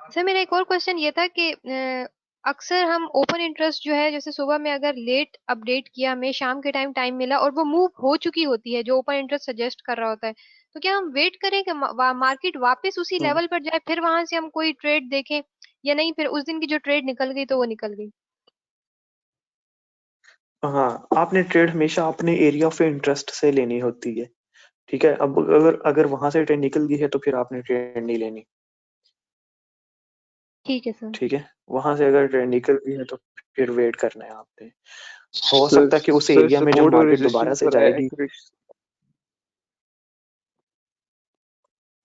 सर मेरा एक और क्वेश्चन ये था कि अक्सर हम ओपन इंटरेस्ट जो है, जैसे सुबह में अगर लेट अपडेट किया, हमें शाम के टाइम मिला और वो मूव हो चुकी होती है जो ओपन इंटरेस्ट सजेस्ट कर रहा होता है, तो क्या हम वेट करें कि मार्केट वापस उसी हम्म। लेवल पर जाए, फिर वहां से हम कोई ट्रेड देखें, या नहीं फिर उस दिन की जो ट्रेड निकल गई तो वो निकल गई? हाँ, आपने ट्रेड हमेशा अपने एरिया ऑफ इंटरेस्ट से लेनी होती है, ठीक है। अब अगर वहां से ट्रेड निकल गई है तो फिर आपने ट्रेड नहीं लेनी, ठीक है सर। ठीक है। वहां से अगर ट्रेड निकल गई है तो फिर वेट करना है आपने। हो सर सकता है कि उस सर एरिया में जब सपोर्ट और मार्केट दोबारा रेजिस्टेंस से पर जाएगी, एक्यूरेट।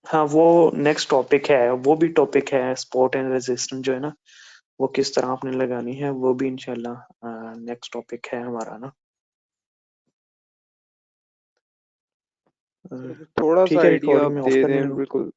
हाँ वो नेक्स्ट टॉपिक है, वो भी टॉपिक है सपोर्ट एंड रेजिस्टेंस जो है ना, वो किस तरह आपने लगानी है, वो भी इंशाल्लाह नेक्स्ट टॉपिक है हमारा ना। सर थोड़ा सा ठीक है, आइडिया आप रिकॉर्डिंग में ऑफ दे करने दें लगा। बिल्कुल।